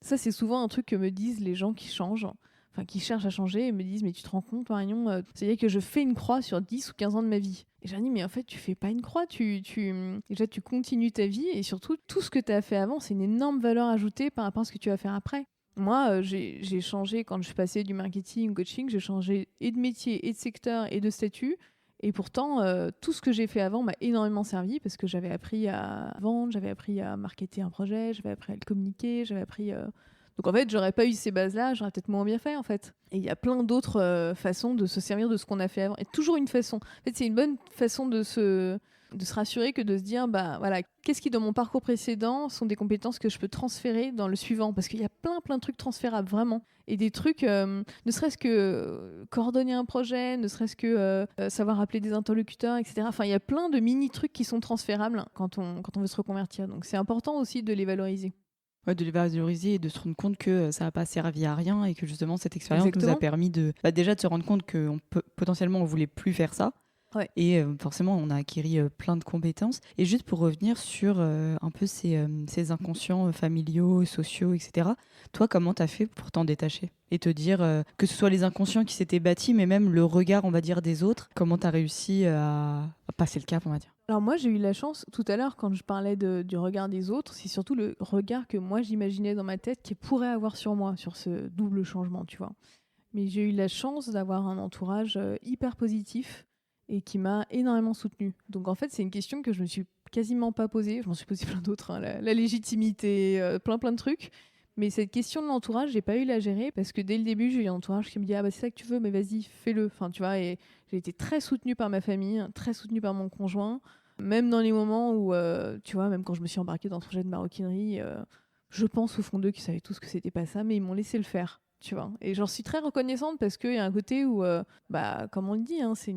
ça, c'est souvent un truc que me disent les gens qui changent, enfin, qui cherchent à changer, et me disent, mais tu te rends compte, Marion, c'est-à-dire que je fais une croix sur 10 ou 15 ans de ma vie. Et j'ai dit, mais en fait, tu fais pas une croix, déjà, tu continues ta vie, et surtout, tout ce que tu as fait avant, c'est une énorme valeur ajoutée par rapport à ce que tu vas faire après. Moi, j'ai changé, quand je suis passée du marketing au coaching, j'ai changé et de métier, et de secteur, et de statut. Et pourtant, tout ce que j'ai fait avant m'a énormément servi parce que j'avais appris à vendre, j'avais appris à marketer un projet, j'avais appris à le communiquer, j'avais appris... Donc en fait, j'aurais pas eu ces bases-là, j'aurais peut-être moins bien fait en fait. Et il y a plein d'autres façons de se servir de ce qu'on a fait avant. Et toujours une façon. En fait, c'est une bonne façon de se rassurer que de se dire, bah voilà, qu'est-ce qui dans mon parcours précédent sont des compétences que je peux transférer dans le suivant, parce qu'il y a plein de trucs transférables vraiment, et des trucs, ne serait-ce que coordonner un projet, ne serait-ce que savoir appeler des interlocuteurs, etc. Enfin, il y a plein de mini trucs qui sont transférables quand on veut se reconvertir. Donc c'est important aussi de les valoriser. Ouais, de les valoriser et de se rendre compte que ça n'a pas servi à rien et que justement cette expérience nous a permis déjà de se rendre compte que potentiellement on voulait plus faire ça. Ouais. Et forcément, on a acquis plein de compétences. Et juste pour revenir sur un peu ces inconscients familiaux, sociaux, etc., toi, comment tu as fait pour t'en détacher et te dire que ce soit les inconscients qui s'étaient bâtis, mais même le regard, on va dire, des autres, comment tu as réussi à passer le cap, on va dire? Alors moi, j'ai eu la chance, tout à l'heure, quand je parlais du regard des autres, c'est surtout le regard que moi, j'imaginais dans ma tête qui pourrait avoir sur moi, sur ce double changement, tu vois. Mais j'ai eu la chance d'avoir un entourage hyper positif et qui m'a énormément soutenue. Donc en fait, c'est une question que je me suis quasiment pas posée. Je m'en suis posé plein d'autres, hein, la légitimité, plein de trucs. Mais cette question de l'entourage, j'ai pas eu la gérer parce que dès le début, j'ai eu un entourage qui me dit, ah bah c'est ça que tu veux, mais vas-y, fais-le. Enfin, tu vois, et j'ai été très soutenue par ma famille, très soutenue par mon conjoint. Même dans les moments où, tu vois, même quand je me suis embarquée dans ce projet de maroquinerie, je pense au fond d'eux qu'ils savaient tous que c'était pas ça, mais ils m'ont laissé le faire. Tu vois. Et j'en suis très reconnaissante parce qu'il y a un côté où, bah, comme on le dit, hein, c'est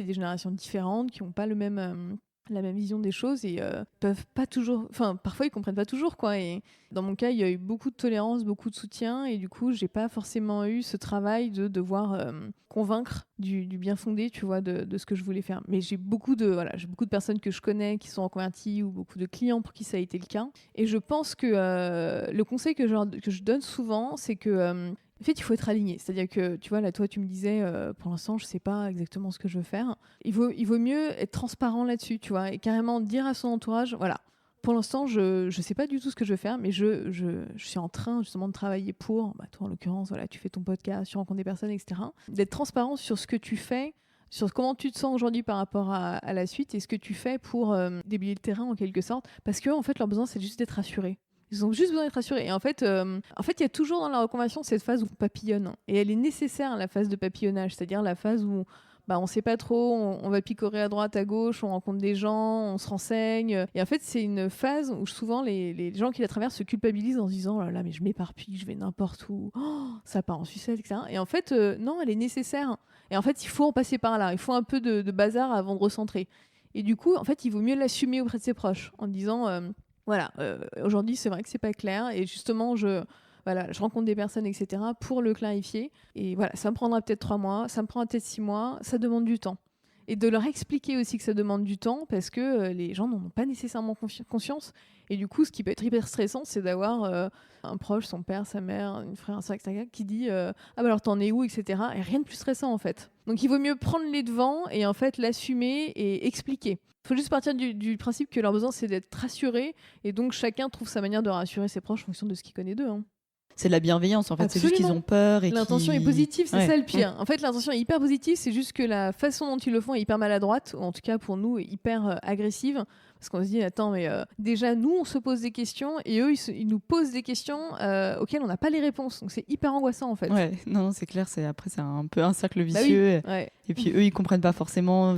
des générations différentes qui n'ont pas la même vision des choses et peuvent pas toujours, enfin parfois ils comprennent pas toujours quoi. Et dans mon cas, il y a eu beaucoup de tolérance, beaucoup de soutien et du coup, j'ai pas forcément eu ce travail de devoir convaincre du bien fondé, tu vois, de ce que je voulais faire. Mais j'ai beaucoup de personnes que je connais qui sont reconverties ou beaucoup de clients pour qui ça a été le cas. Et je pense que le conseil que je donne souvent, c'est que en fait, il faut être aligné. C'est-à-dire que, tu vois, là, toi, tu me disais, pour l'instant, je ne sais pas exactement ce que je veux faire. Il vaut mieux être transparent là-dessus, tu vois, et carrément dire à son entourage, voilà, pour l'instant, je ne sais pas du tout ce que je veux faire, mais je suis en train, justement, de travailler pour, bah, toi, en l'occurrence, voilà, tu fais ton podcast, tu rencontres des personnes, etc. D'être transparent sur ce que tu fais, sur comment tu te sens aujourd'hui par rapport à la suite et ce que tu fais pour déblayer le terrain, en quelque sorte. Parce que, en fait, leur besoin, c'est juste d'être rassurés. Ils ont juste besoin d'être rassurés. Et en fait, il y a toujours dans la reconversion cette phase où on papillonne. Et elle est nécessaire, la phase de papillonnage. C'est-à-dire la phase où bah, on ne sait pas trop, on va picorer à droite, à gauche, on rencontre des gens, on se renseigne. Et en fait, c'est une phase où souvent les gens qui la traversent se culpabilisent en se disant oh là là, mais je m'éparpille, je vais n'importe où, oh, ça part en sucette, etc. Et en fait, non, elle est nécessaire. Et en fait, il faut en passer par là. Il faut un peu de bazar avant de recentrer. Et du coup, en fait, il vaut mieux l'assumer auprès de ses proches en disant... voilà, aujourd'hui c'est vrai que c'est pas clair et justement voilà, je rencontre des personnes, etc., pour le clarifier. Et voilà, ça me prendra peut-être 3 mois, ça me prendra peut-être 6 mois, ça demande du temps. Et de leur expliquer aussi que ça demande du temps parce que les gens n'en ont pas nécessairement conscience. Et du coup, ce qui peut être hyper stressant, c'est d'avoir un proche, son père, sa mère, un frère, un soeur, etc., qui dit ah bah alors t'en es où, etc. Et rien de plus stressant en fait. Donc il vaut mieux prendre les devants et en fait l'assumer et expliquer. Il faut juste partir du principe que leur besoin c'est d'être rassuré et donc chacun trouve sa manière de rassurer ses proches en fonction de ce qu'il connaît d'eux. Hein. C'est de la bienveillance, en fait. Absolument. C'est juste qu'ils ont peur et l'intention est positive, c'est ça le pire. Ouais. En fait, l'intention est hyper positive, c'est juste que la façon dont ils le font est hyper maladroite, ou en tout cas pour nous, est hyper agressive. Parce qu'on se dit, attends, mais déjà, nous, on se pose des questions et eux, ils nous posent des questions auxquelles on n'a pas les réponses. Donc c'est hyper angoissant, en fait. Ouais, non, c'est clair. Après, c'est un peu un cercle Bah vicieux. oui, ouais. Et puis eux, ils comprennent pas forcément.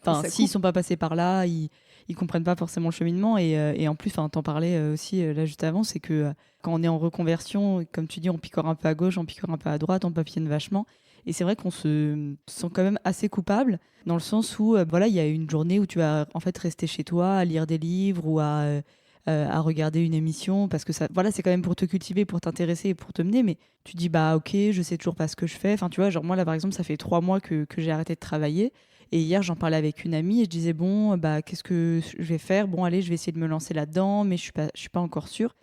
Enfin, s'ils sont pas passés par là, ils comprennent pas forcément le cheminement. Et en plus, t'en parlais aussi là juste avant, c'est que quand on est en reconversion, comme tu dis, on picore un peu à gauche, on picore un peu à droite, on papillonne vachement. Et c'est vrai qu'on se sent quand même assez coupable dans le sens où voilà, il y a une journée où tu vas en fait rester chez toi à lire des livres ou à regarder une émission parce que ça, voilà, c'est quand même pour te cultiver, pour t'intéresser et pour te mener. Mais tu dis bah ok, je sais toujours pas ce que je fais. Enfin, tu vois, genre moi là par exemple, ça fait 3 mois que j'ai arrêté de travailler. Et hier, j'en parlais avec une amie et je disais bon, bah qu'est-ce que je vais faire? Bon, allez, je vais essayer de me lancer là-dedans, mais je suis pas encore sûre.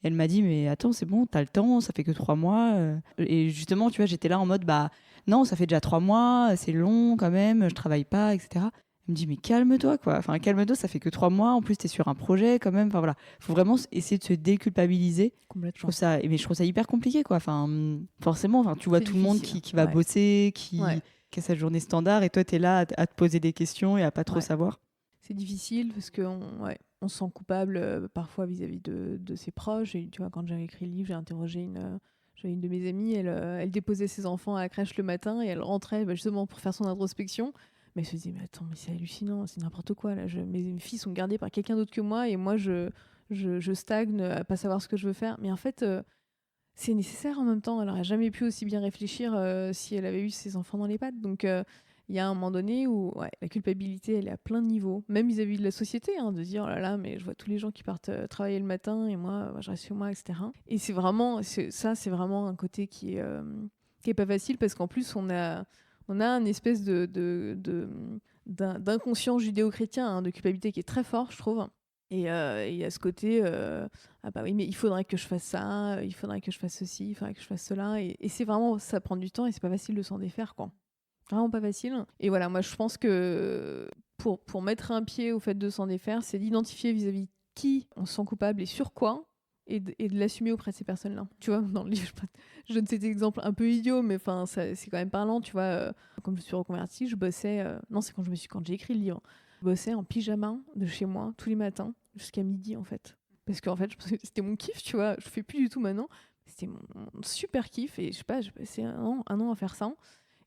Elle m'a dit, mais attends, c'est bon, t'as le temps, ça fait que 3 mois. Et justement, tu vois, j'étais là en mode, bah non, ça fait déjà 3 mois, c'est long quand même, je travaille pas, etc. Elle me dit, mais calme-toi, quoi. Enfin, calme-toi, ça fait que 3 mois. En plus, t'es sur un projet quand même. Enfin, voilà. Faut vraiment essayer de se déculpabiliser. Je trouve ça, mais je trouve ça hyper compliqué, quoi. Enfin, forcément, enfin, tu vois C'est tout le monde difficile. qui va Ouais. bosser, Ouais. qui a sa journée standard, et toi, t'es là à te poser des questions et à pas trop Ouais. savoir. C'est difficile parce qu'on se sent coupable parfois vis-à-vis de ses proches. Et tu vois, quand j'avais écrit le livre, j'avais une de mes amies, elle déposait ses enfants à la crèche le matin et elle rentrait justement pour faire son introspection. Mais elle se disait, mais attends, mais c'est hallucinant, c'est n'importe quoi. Là. Mes filles sont gardées par quelqu'un d'autre que moi et moi, je stagne à pas savoir ce que je veux faire. Mais en fait, c'est nécessaire en même temps. Elle n'aurait jamais pu aussi bien réfléchir si elle avait eu ses enfants dans les pattes. Donc, il y a un moment donné où la culpabilité, elle est à plein de niveaux, même vis-à-vis de la société, hein, de dire, oh là là, mais je vois tous les gens qui partent travailler le matin et moi, je reste chez moi, etc. Et c'est vraiment un côté qui est pas facile parce qu'en plus, on a un espèce d'inconscient judéo-chrétien, hein, de culpabilité qui est très fort, je trouve. Et il y a ce côté, ah bah oui, mais il faudrait que je fasse ça, il faudrait que je fasse ceci, il faudrait que je fasse cela. Et c'est vraiment, ça prend du temps et c'est pas facile de s'en défaire, quoi. Vraiment pas facile. Et voilà, moi je pense que pour mettre un pied au fait de s'en défaire, c'est d'identifier vis-à-vis de qui on se sent coupable et sur quoi, et de l'assumer auprès de ces personnes-là. Tu vois, dans le livre, je donne cet exemple un peu idiot, mais enfin, c'est quand même parlant, tu vois. Comme je me suis reconvertie, je bossais... non, c'est quand j'ai écrit le livre. Je bossais en pyjama de chez moi tous les matins jusqu'à midi, en fait. Parce qu'en fait, je pensais que c'était mon kiff, tu vois. Je fais plus du tout maintenant. C'était mon super kiff et je sais pas, j'ai passé un an à faire ça.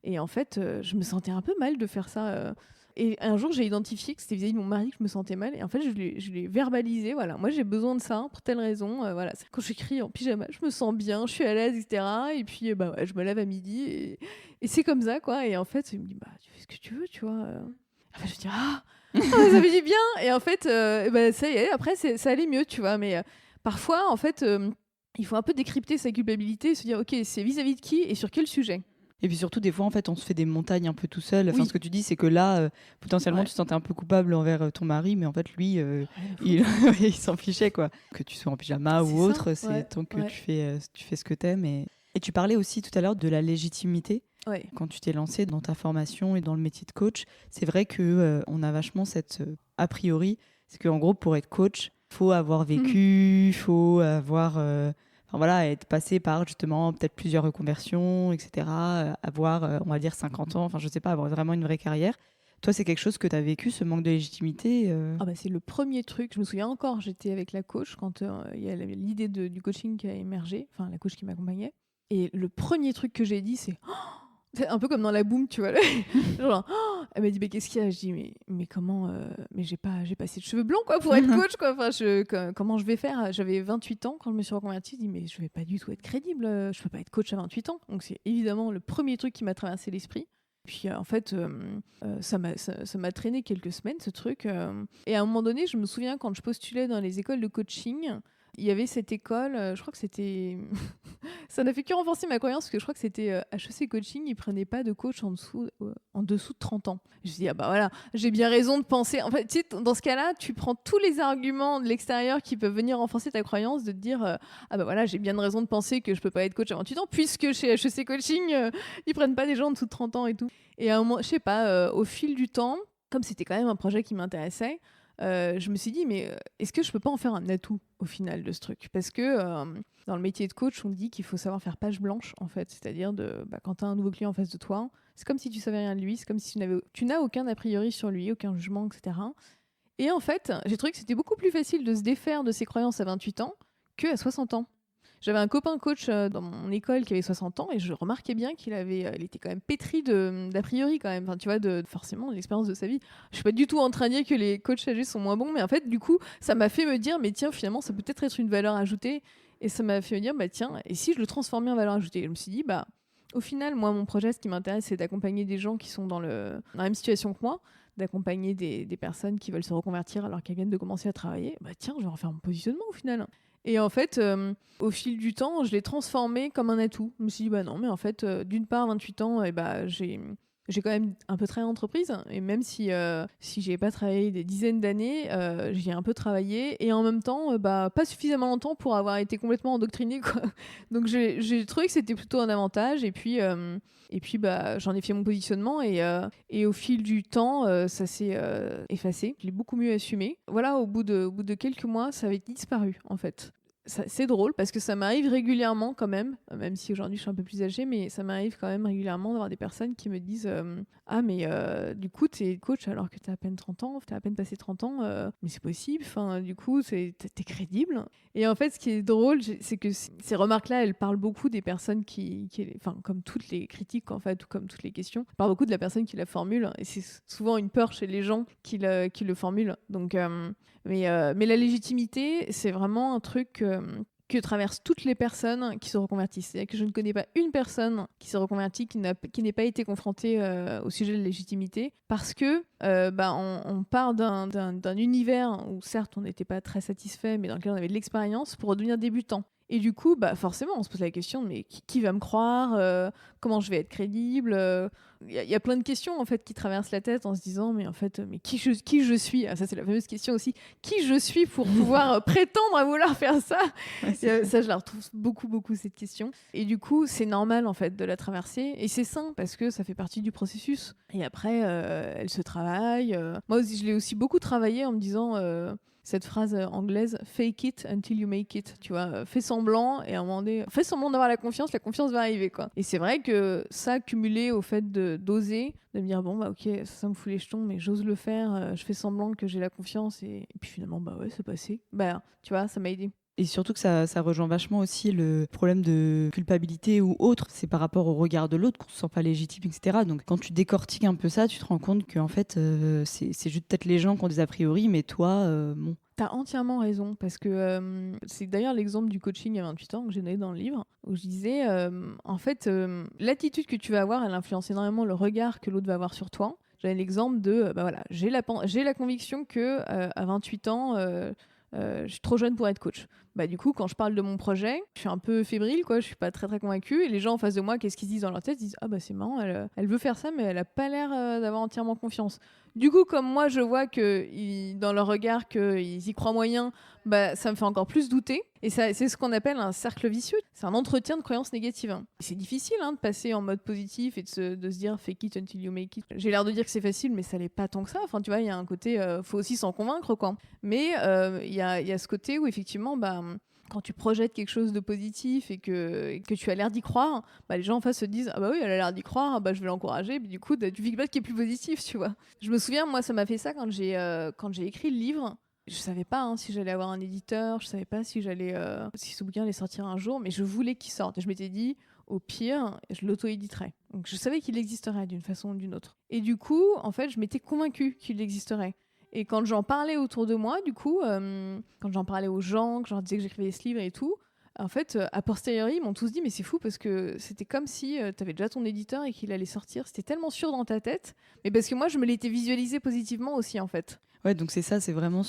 Et en fait, je me sentais un peu mal de faire ça. Et un jour, j'ai identifié que c'était vis-à-vis de mon mari que je me sentais mal. Et en fait, je l'ai verbalisé. Voilà, moi, j'ai besoin de ça pour telle raison. Voilà, quand j'écris en pyjama, je me sens bien, je suis à l'aise, etc. Et puis, bah, ouais, je me lève à midi. Et c'est comme ça, quoi. Et en fait, il me dit, bah, tu fais ce que tu veux, tu vois. Enfin, je dis, ça fait du bien. Et en fait, bah, ça y est, après, ça allait mieux, tu vois. Mais parfois, en fait, il faut un peu décrypter sa culpabilité et se dire, OK, c'est vis-à-vis de qui et sur quel sujet. Et puis surtout, des fois, en fait, on se fait des montagnes un peu tout seul. Enfin, Oui. ce que tu dis, c'est que là, potentiellement, Ouais. tu te sentais un peu coupable envers ton mari, mais en fait, lui, il, il s'en fichait, quoi. Que tu sois en pyjama C'est ou ça, autre, c'est ouais, tant que ouais. tu fais ce que t'aimes. Et tu parlais aussi tout à l'heure de la légitimité. Ouais. Quand tu t'es lancé dans ta formation et dans le métier de coach, c'est vrai que on a vachement cette a priori, c'est qu'en gros, pour être coach, faut avoir vécu, faut avoir enfin voilà, être passé par justement peut-être plusieurs reconversions, etc. Avoir, on va dire, 50 ans, enfin je sais pas, avoir vraiment une vraie carrière. Toi, c'est quelque chose que tu as vécu, ce manque de légitimité Ah bah c'est le premier truc. Je me souviens encore, j'étais avec la coach quand il y a l'idée du coaching qui a émergé, enfin la coach qui m'accompagnait. Et le premier truc que j'ai dit, c'est c'est un peu comme dans la boum, tu vois. Genre, elle m'a dit, mais qu'est-ce qu'il y a? Je dis, mais comment mais j'ai pas assez de cheveux blancs, quoi, pour être coach, quoi. Enfin, comment je vais faire? J'avais 28 ans quand je me suis reconvertie. Je dis, mais je vais pas du tout être crédible. Je peux pas être coach à 28 ans. Donc, c'est évidemment le premier truc qui m'a traversé l'esprit. Puis, en fait, ça m'a traîné quelques semaines, ce truc. Et à un moment donné, je me souviens, quand je postulais dans les écoles de coaching, Il y avait cette école, je crois que c'était... Ça n'a fait que renforcer ma croyance, parce que je crois que c'était HEC Coaching, ils prenaient pas de coach en dessous de 30 ans. Je me suis dit, ah bah voilà, j'ai bien raison de penser... En fait, tu sais, dans ce cas-là, tu prends tous les arguments de l'extérieur qui peuvent venir renforcer ta croyance, de te dire, ah bah voilà, j'ai bien de raison de penser que je peux pas être coach à 28 ans, puisque chez HEC Coaching, ils prennent pas des gens en dessous de 30 ans et tout. Et à un moment, je sais pas, au fil du temps, comme c'était quand même un projet qui m'intéressait, je me suis dit, mais est-ce que je peux pas en faire un atout au final de ce truc? Parce que dans le métier de coach, on dit qu'il faut savoir faire page blanche, en fait. C'est-à-dire, quand tu as un nouveau client en face de toi, c'est comme si tu savais rien de lui, c'est comme si tu n'as aucun a priori sur lui, aucun jugement, etc. Et en fait, j'ai trouvé que c'était beaucoup plus facile de se défaire de ses croyances à 28 ans qu'à 60 ans. J'avais un copain coach dans mon école qui avait 60 ans et je remarquais bien qu'il était quand même pétri d'a priori quand même. Enfin, tu vois, forcément de l'expérience de sa vie. Je suis pas du tout en train de dire que les coachs âgés sont moins bons, mais en fait, du coup, ça m'a fait me dire, mais tiens, finalement, ça peut peut-être être une valeur ajoutée. Et ça m'a fait me dire, bah tiens, et si je le transformais en valeur ajoutée? Je me suis dit, bah, au final, moi, mon projet, ce qui m'intéresse, c'est d'accompagner des gens qui sont dans la même situation que moi, d'accompagner des personnes qui veulent se reconvertir alors qu'elles viennent de commencer à travailler. Bah tiens, je vais refaire mon positionnement au final. Et en fait, au fil du temps, je l'ai transformé comme un atout. Je me suis dit, bah non, mais en fait, d'une part, 28 ans, et bah, j'ai quand même un peu travaillé en entreprise. Et même si j'ai pas travaillé des dizaines d'années, j'y ai un peu travaillé. Et en même temps, bah, pas suffisamment longtemps pour avoir été complètement endoctrinée, quoi. Donc j'ai trouvé que c'était plutôt un avantage. Et puis bah, j'en ai fait mon positionnement. Et au fil du temps, ça s'est effacé. Je l'ai beaucoup mieux assumé. Voilà, au bout de quelques mois, ça avait disparu, en fait. C'est drôle parce que ça m'arrive régulièrement quand même si aujourd'hui je suis un peu plus âgée, mais ça m'arrive quand même régulièrement d'avoir des personnes qui me disent ah mais du coup t'es coach alors que t'as à peine 30 ans, t'as à peine passé 30 ans, mais c'est possible, enfin, du coup t'es crédible. Et en fait ce qui est drôle, c'est que ces remarques-là, elles parlent beaucoup des personnes enfin, comme toutes les critiques en fait, ou comme toutes les questions, elles parlent beaucoup de la personne qui la formule, et c'est souvent une peur chez les gens qui le formulent. Donc mais la légitimité, c'est vraiment un truc que traversent toutes les personnes qui se reconvertissent. C'est-à-dire que je ne connais pas une personne qui se reconvertit qui n'ait pas été confrontée au sujet de la légitimité, parce que on part d'un univers où certes on n'était pas très satisfait, mais dans lequel on avait de l'expérience pour devenir débutant. Et du coup, bah forcément, on se pose la question, mais qui va me croire, comment je vais être crédible? Il y a plein de questions en fait qui traversent la tête en se disant, mais en fait, mais qui je suis? Ah, ça c'est la fameuse question aussi. Qui je suis pour pouvoir prétendre à vouloir faire ça? Ouais, ça, je la retrouve beaucoup cette question. Et du coup, c'est normal en fait de la traverser, et c'est sain parce que ça fait partie du processus. Et après, elle se travaille. Moi aussi, je l'ai aussi beaucoup travaillé en me disant. Cette phrase anglaise, fake it until you make it, tu vois, fais semblant, et à un moment donné, fais semblant d'avoir la confiance va arriver, quoi. Et c'est vrai que ça, cumulé au fait d'oser, de me dire, bon, bah ok, ça me fout les jetons, mais j'ose le faire, je fais semblant que j'ai la confiance, et puis finalement, bah ouais, c'est passé. Bah, tu vois, ça m'a aidé. Et surtout que ça rejoint vachement aussi le problème de culpabilité ou autre. C'est par rapport au regard de l'autre qu'on se sent pas légitime, etc. Donc quand tu décortiques un peu ça, tu te rends compte qu'en fait, c'est juste peut-être les gens qui ont des a priori, mais toi, bon. T'as entièrement raison, parce que c'est d'ailleurs l'exemple du coaching à 28 ans que j'ai donné dans le livre, où je disais, en fait, l'attitude que tu vas avoir, elle influence énormément le regard que l'autre va avoir sur toi. J'avais l'exemple de, bah voilà, j'ai la conviction que à 28 ans, je suis trop jeune pour être coach. Bah du coup, quand je parle de mon projet, je suis un peu fébrile, quoi. Je suis pas très convaincue. Et les gens en face de moi, qu'est-ce qu'ils se disent dans leur tête? Ils disent, ah bah c'est marrant, elle veut faire ça, mais elle a pas l'air d'avoir entièrement confiance. Du coup, comme moi, je vois que dans leur regard qu'ils y croient moyen, bah ça me fait encore plus douter. Et ça, c'est ce qu'on appelle un cercle vicieux. C'est un entretien de croyances négatives. C'est difficile de passer en mode positif et de se dire fake it until you make it. J'ai l'air de dire que c'est facile, mais ça l'est pas tant que ça. Enfin, tu vois, il y a un côté, faut aussi s'en convaincre, quoi. Mais il y a ce côté où effectivement, bah, quand tu projettes quelque chose de positif et que tu as l'air d'y croire, bah, les gens en face se disent, ah bah oui, elle a l'air d'y croire, bah, je vais l'encourager. Puis du coup, tu feedback qui est plus positif, tu vois. Je me souviens, moi, ça m'a fait ça quand j'ai écrit le livre. Je savais pas si j'allais avoir un éditeur, je savais pas si ce bouquin allait sortir un jour, mais je voulais qu'il sorte. Et je m'étais dit, au pire, je l'auto-éditerais. Donc je savais qu'il existerait d'une façon ou d'une autre. Et du coup, en fait, je m'étais convaincue qu'il existerait. Et quand j'en parlais autour de moi, du coup, quand j'en parlais aux gens, que je leur disais que j'écrivais ce livre et tout, en fait, a posteriori, ils m'ont tous dit, mais c'est fou parce que c'était comme si tu avais déjà ton éditeur et qu'il allait sortir. C'était tellement sûr dans ta tête. Mais parce que moi, je me l'étais visualisé positivement aussi, en fait. Ouais, donc c'est ça, c'est vraiment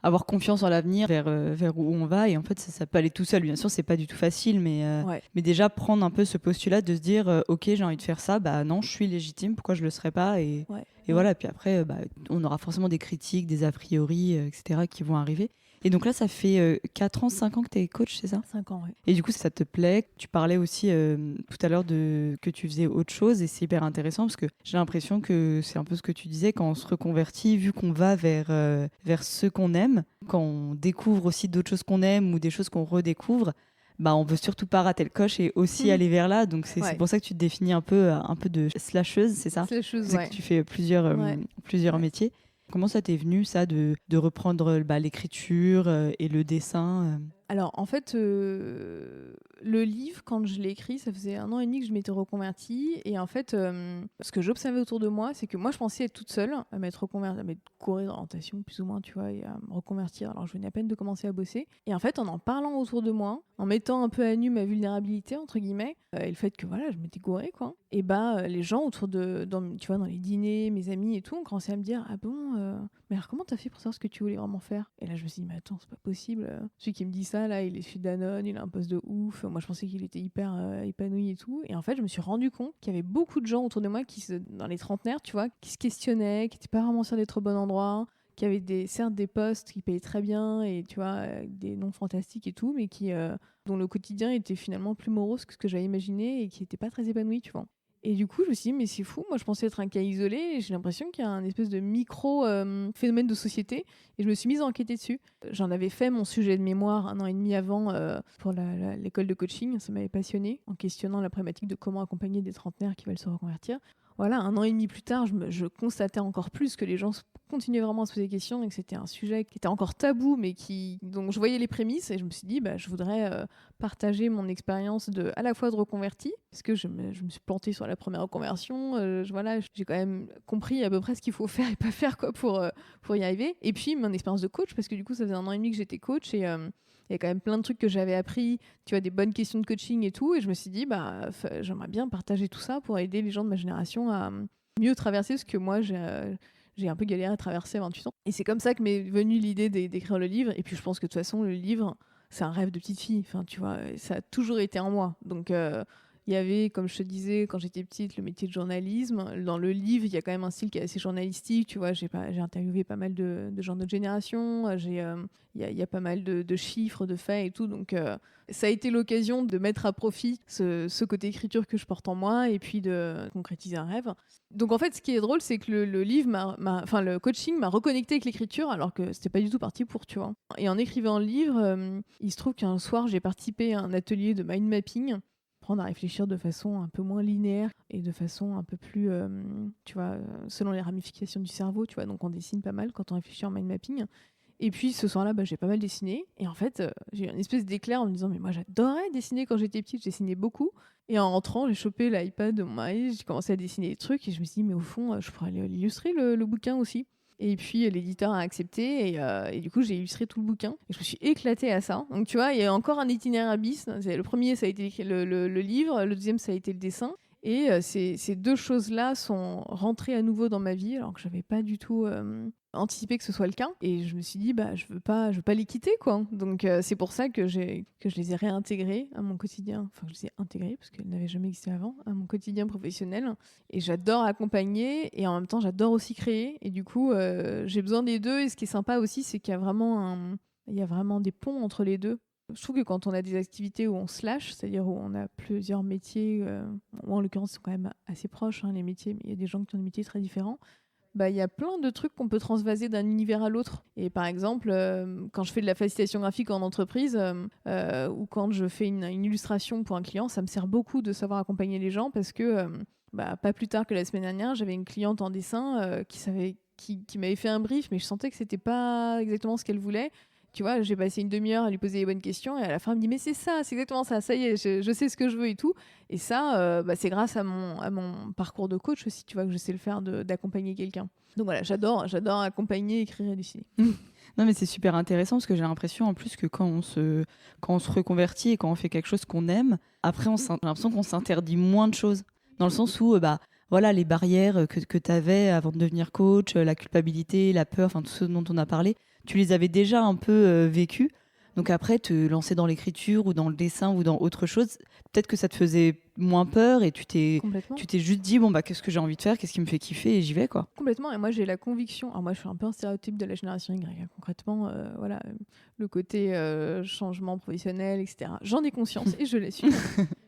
avoir confiance en l'avenir, vers où on va. Et en fait, ça peut aller tout seul. Bien sûr, c'est pas du tout facile, Ouais. mais déjà prendre un peu ce postulat de se dire, ok, j'ai envie de faire ça, bah non, je suis légitime, pourquoi je le serais pas Ouais. et voilà. Puis après, on aura forcément des critiques, des a priori, etc., qui vont arriver. Et donc là, ça fait 4 ans, 5 ans que tu es coach, c'est ça? 5 ans, ouais. Et du coup, ça te plaît? Tu parlais aussi tout à l'heure que tu faisais autre chose et c'est hyper intéressant parce que j'ai l'impression que c'est un peu ce que tu disais quand on se reconvertit, vu qu'on va vers ce qu'on aime, quand on découvre aussi d'autres choses qu'on aime ou des choses qu'on redécouvre, bah on veut surtout pas rater le coche et aussi aller vers là. Donc c'est pour ça que tu te définis un peu de slasheuse, c'est ça? Slasheuse, C'est que tu fais plusieurs Ouais. métiers. Comment ça t'est venu, ça, de reprendre l'écriture et le dessin Alors, en fait, le livre, quand je l'ai écrit, ça faisait 1 an et demi que je m'étais reconvertie. Et en fait, ce que j'observais autour de moi, c'est que moi, je pensais être toute seule à m'être reconvertie, à m'être corée d'orientation, plus ou moins, tu vois, et à me reconvertir. Alors, je venais à peine de commencer à bosser. Et en fait, en parlant autour de moi, en mettant un peu à nu ma vulnérabilité, entre guillemets, et le fait que, voilà, je m'étais gorée, quoi. Et les gens autour tu vois, dans les dîners, mes amis et tout, ont commencé à me dire, ah bon, mais alors comment t'as fait pour savoir ce que tu voulais vraiment faire? Et là, je me suis dit, mais attends, c'est pas possible. Celui qui me dit ça, là, il est chez Danone, il a un poste de ouf. Moi, je pensais qu'il était hyper épanoui et tout. Et en fait, je me suis rendu compte qu'il y avait beaucoup de gens autour de moi dans les trentenaires, tu vois, qui se questionnaient, qui n'étaient pas vraiment sûrs d'être au bon endroit, qui avaient certes des postes qui payaient très bien et tu vois, des noms fantastiques et tout, mais dont le quotidien était finalement plus morose que ce que j'avais imaginé et qui n'étaient pas très épanouis, tu vois. Et du coup, je me suis dit, mais c'est fou, moi je pensais être un cas isolé et j'ai l'impression qu'il y a un espèce de micro-phénomène de société et je me suis mise à enquêter dessus. J'en avais fait mon sujet de mémoire 1 an et demi avant pour l'école de coaching, ça m'avait passionné en questionnant la problématique de comment accompagner des trentenaires qui veulent se reconvertir. Voilà, 1 an et demi plus tard, je constatais encore plus que les gens continuaient vraiment à se poser des questions et que c'était un sujet qui était encore tabou, mais donc je voyais les prémices et je me suis dit, je voudrais partager mon expérience à la fois de reconvertie, parce que je me suis plantée sur la première reconversion, voilà, j'ai quand même compris à peu près ce qu'il faut faire et pas faire quoi, pour y arriver, et puis mon expérience de coach, parce que du coup ça faisait 1 an et demi que j'étais coach et il y a quand même plein de trucs que j'avais appris, tu vois, des bonnes questions de coaching et tout, et je me suis dit, j'aimerais bien partager tout ça pour aider les gens de ma génération à mieux traverser ce que moi j'ai un peu galéré à traverser à 28 ans. Et c'est comme ça que m'est venue l'idée d'écrire le livre, et puis je pense que de toute façon, le livre, c'est un rêve de petite fille, enfin, tu vois, ça a toujours été en moi. Donc, il y avait, comme je te disais, quand j'étais petite, le métier de journalisme. Dans le livre, il y a quand même un style qui est assez journalistique. Tu vois, j'ai interviewé pas mal de gens de notre génération. Il y a pas mal de chiffres, de faits et tout. Donc, ça a été l'occasion de mettre à profit ce côté écriture que je porte en moi et puis de concrétiser un rêve. Donc, en fait, ce qui est drôle, c'est que le livre le coaching m'a reconnecté avec l'écriture alors que c'était pas du tout parti pour, tu vois. Et en écrivant le livre, il se trouve qu'un soir, j'ai participé à un atelier de mind mapping, apprendre à réfléchir de façon un peu moins linéaire et de façon un peu plus, tu vois, selon les ramifications du cerveau, tu vois. Donc on dessine pas mal quand on réfléchit en mind mapping. Et puis ce soir-là, j'ai pas mal dessiné. Et en fait, j'ai eu une espèce d'éclair en me disant, mais moi j'adorais dessiner quand j'étais petite, je dessinais beaucoup. Et en rentrant, j'ai chopé l'iPad de mon mari, j'ai commencé à dessiner des trucs et je me suis dit, mais au fond, je pourrais l'illustrer le bouquin aussi. Et puis l'éditeur a accepté et du coup j'ai illustré tout le bouquin et je me suis éclatée à ça. Donc tu vois, il y a encore un itinéraire bis. Le premier ça a été le livre, le deuxième ça a été le dessin. Et ces deux choses-là sont rentrées à nouveau dans ma vie alors que j'avais pas du tout anticipé que ce soit le cas. Et je me suis dit, je veux pas les quitter, quoi. Donc c'est pour ça que je les ai réintégrées à mon quotidien. Enfin, je les ai intégrées parce qu'elles n'avaient jamais existé avant, à mon quotidien professionnel. Et j'adore accompagner et en même temps, j'adore aussi créer. Et du coup, j'ai besoin des deux. Et ce qui est sympa aussi, c'est qu'il y a vraiment des ponts entre les deux. Je trouve que quand on a des activités où on se lâche, c'est-à-dire où on a plusieurs métiers, ou en l'occurrence, ils sont quand même assez proches, les métiers, mais il y a des gens qui ont des métiers très différents, il y a plein de trucs qu'on peut transvaser d'un univers à l'autre. Et par exemple, quand je fais de la facilitation graphique en entreprise, ou quand je fais une illustration pour un client, ça me sert beaucoup de savoir accompagner les gens parce que, pas plus tard que la semaine dernière, j'avais une cliente en dessin qui m'avait fait un brief, mais je sentais que c'était pas exactement ce qu'elle voulait. Tu vois, j'ai passé une demi-heure à lui poser les bonnes questions et à la fin, elle me dit mais c'est ça, c'est exactement ça, ça y est, je sais ce que je veux et tout. Et ça, c'est grâce à mon parcours de coach aussi, tu vois, que je sais le faire d'accompagner quelqu'un. Donc voilà, j'adore accompagner, écrire et dessiner. Non, mais c'est super intéressant parce que j'ai l'impression en plus que quand on se reconvertit et quand on fait quelque chose qu'on aime, après j'ai l'impression qu'on s'interdit moins de choses. Dans le sens où voilà, les barrières que tu avais avant de devenir coach, la culpabilité, la peur, enfin tout ce dont on a parlé, tu les avais déjà un peu vécues. Donc après, te lancer dans l'écriture ou dans le dessin ou dans autre chose, peut-être que ça te faisait moins peur et Complètement. tu t'es juste dit, bon, bah, qu'est-ce que j'ai envie de faire, qu'est-ce qui me fait kiffer et j'y vais, quoi. Complètement, et moi j'ai la conviction, alors moi je suis un peu un stéréotype de la génération Y, hein, concrètement, voilà, le côté changement professionnel, etc. J'en ai conscience et je l'assume,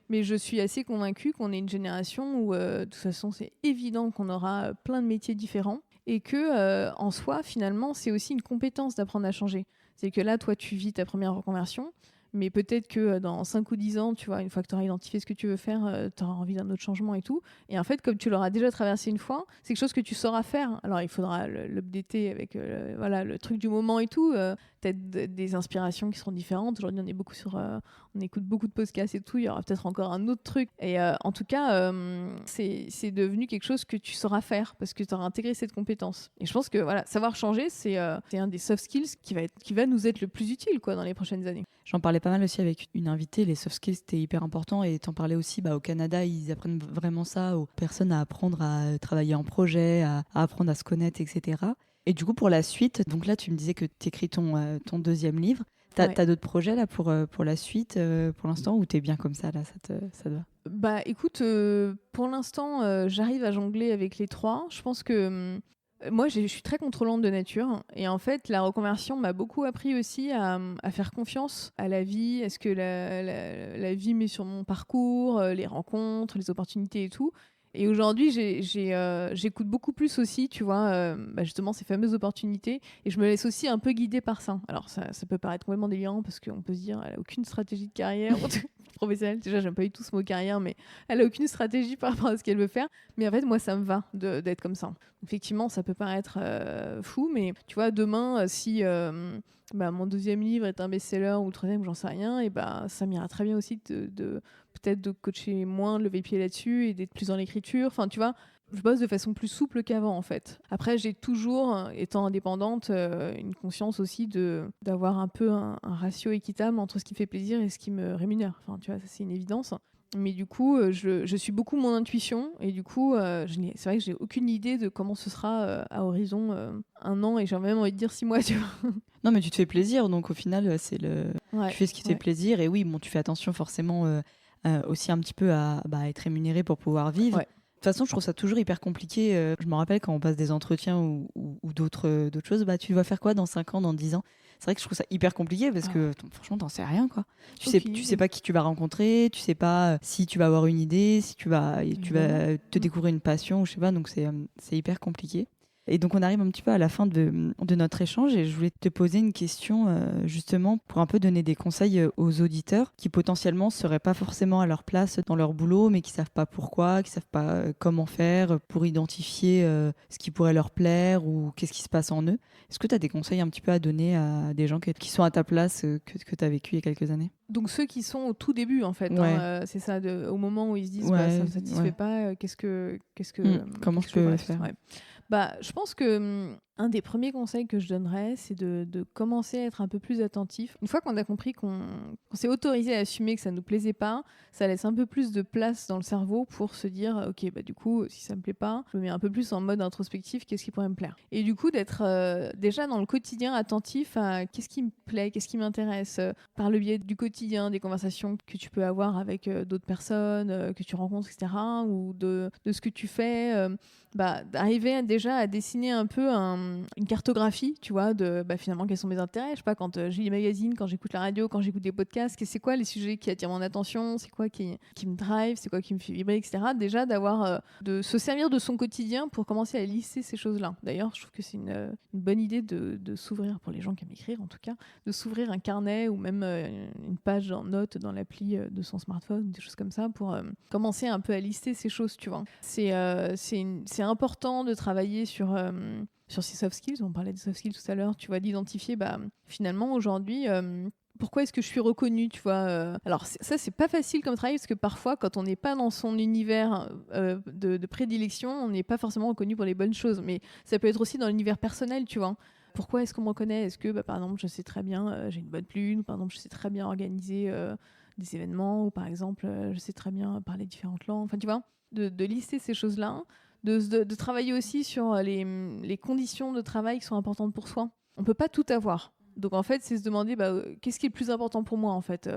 mais je suis assez convaincue qu'on est une génération où de toute façon c'est évident qu'on aura plein de métiers différents et que en soi finalement c'est aussi une compétence d'apprendre à changer. C'est que là toi tu vis ta première reconversion, mais peut-être que dans 5 ou 10 ans, tu vois, une fois que tu auras identifié ce que tu veux faire, tu auras envie d'un autre changement et tout. Et en fait, comme tu l'auras déjà traversé une fois, c'est quelque chose que tu sauras faire. Alors, il faudra l'updater avec voilà, le truc du moment et tout. Peut-être des inspirations qui seront différentes. Aujourd'hui, on écoute beaucoup de podcasts et tout. Il y aura peut-être encore un autre truc. Et en tout cas, c'est devenu quelque chose que tu sauras faire parce que tu auras intégré cette compétence. Et je pense que voilà, savoir changer, c'est un des soft skills qui va nous être le plus utile quoi, dans les prochaines années. J'en parlais pas mal aussi avec une invitée. Les soft skills, c'était hyper important. Et t'en parlais aussi, au Canada, ils apprennent vraiment ça aux personnes à apprendre à travailler en projet, à apprendre à se connaître, etc. Et du coup, pour la suite, donc là, tu me disais que tu écris ton deuxième livre. T'as d'autres projets là pour la suite pour l'instant ou t'es bien comme ça là, ça te va? Bah écoute, pour l'instant, j'arrive à jongler avec les trois. Je pense que moi, je suis très contrôlante de nature. Et en fait, la reconversion m'a beaucoup appris aussi à faire confiance à la vie, à ce que la vie met sur mon parcours, les rencontres, les opportunités et tout. Et aujourd'hui, j'écoute beaucoup plus aussi, tu vois, justement ces fameuses opportunités. Et je me laisse aussi un peu guider par ça. Alors, ça peut paraître complètement délirant parce qu'on peut se dire, elle n'a aucune stratégie de carrière professionnelle. Déjà, j'aime pas du tout ce mot carrière, mais elle a aucune stratégie par rapport à ce qu'elle veut faire. Mais en fait, moi, ça me va d'être comme ça. Effectivement, ça peut paraître fou, mais tu vois, demain, si mon deuxième livre est un best-seller ou le troisième, j'en sais rien, et ça m'ira très bien aussi peut-être de coacher moins, de lever le pied là-dessus et d'être plus dans l'écriture. Enfin, tu vois, je bosse de façon plus souple qu'avant, en fait. Après, j'ai toujours, étant indépendante, une conscience aussi d'avoir un peu un ratio équitable entre ce qui me fait plaisir et ce qui me rémunère. Enfin, tu vois, ça, c'est une évidence. Mais du coup, je suis beaucoup mon intuition et du coup, c'est vrai que j'ai aucune idée de comment ce sera à horizon 1 an et j'ai même envie de dire 6 mois, tu vois. Non, mais tu te fais plaisir, donc au final, Ouais, tu fais ce qui te fait plaisir. Et oui, bon, tu fais attention forcément aussi un petit peu à être rémunéré pour pouvoir vivre. Ouais. De toute façon, je trouve ça toujours hyper compliqué. Je me rappelle quand on passe des entretiens ou d'autres choses, tu vas faire quoi dans 5 ans, dans 10 ans? C'est vrai que je trouve ça hyper compliqué parce que franchement, t'en sais rien, quoi. Tu sais pas qui tu vas rencontrer, tu sais pas si tu vas avoir une idée, si tu vas te découvrir une passion, ou je sais pas, donc c'est hyper compliqué. Et donc on arrive un petit peu à la fin de notre échange et je voulais te poser une question justement pour un peu donner des conseils aux auditeurs qui potentiellement seraient pas forcément à leur place dans leur boulot mais qui savent pas pourquoi, qui savent pas comment faire pour identifier ce qui pourrait leur plaire ou qu'est-ce qui se passe en eux. Est-ce que tu as des conseils un petit peu à donner à des gens qui sont à ta place que tu as vécu il y a quelques années? Donc ceux qui sont au tout début en fait, Ouais. c'est ça, au moment où ils se disent Ouais, ça me satisfait pas, comment je peux faire? Ouais. Je pense que un des premiers conseils que je donnerais, c'est de commencer à être un peu plus attentif. Une fois qu'on a compris qu'on s'est autorisé à assumer que ça nous plaisait pas, ça laisse un peu plus de place dans le cerveau pour se dire ok, du coup si ça me plaît pas, je me mets un peu plus en mode introspectif, qu'est-ce qui pourrait me plaire. Et du coup d'être déjà dans le quotidien attentif à qu'est-ce qui me plaît, qu'est-ce qui m'intéresse, par le biais du quotidien, des conversations que tu peux avoir avec d'autres personnes que tu rencontres, etc. ou de ce que tu fais, d'arriver déjà à dessiner un peu une cartographie, tu vois, de finalement quels sont mes intérêts. Je sais pas, quand j'ai les magazines, quand j'écoute la radio, quand j'écoute des podcasts, c'est quoi les sujets qui attirent mon attention, c'est quoi qui me drive, c'est quoi qui me fait vibrer, etc. Déjà de se servir de son quotidien pour commencer à lister ces choses-là. D'ailleurs, je trouve que c'est une bonne idée de s'ouvrir, pour les gens qui aiment écrire en tout cas, de s'ouvrir un carnet ou même une page en notes dans l'appli de son smartphone, des choses comme ça, pour commencer un peu à lister ces choses, tu vois. C'est important de travailler sur ces soft skills. On parlait des soft skills tout à l'heure, tu vois, d'identifier finalement aujourd'hui pourquoi est-ce que je suis reconnue, tu vois. Alors ça, c'est pas facile comme travail parce que parfois, quand on n'est pas dans son univers de prédilection, on n'est pas forcément reconnu pour les bonnes choses. Mais ça peut être aussi dans l'univers personnel, tu vois. Pourquoi est-ce qu'on me reconnaît? Est-ce que, par exemple, je sais très bien, j'ai une bonne plume, ou par exemple, je sais très bien organiser des événements, ou par exemple, je sais très bien parler différentes langues. Enfin, tu vois, de lister ces choses-là, de travailler aussi sur les conditions de travail qui sont importantes pour soi. On peut pas tout avoir. Donc en fait, c'est se demander qu'est-ce qui est le plus important pour moi en fait.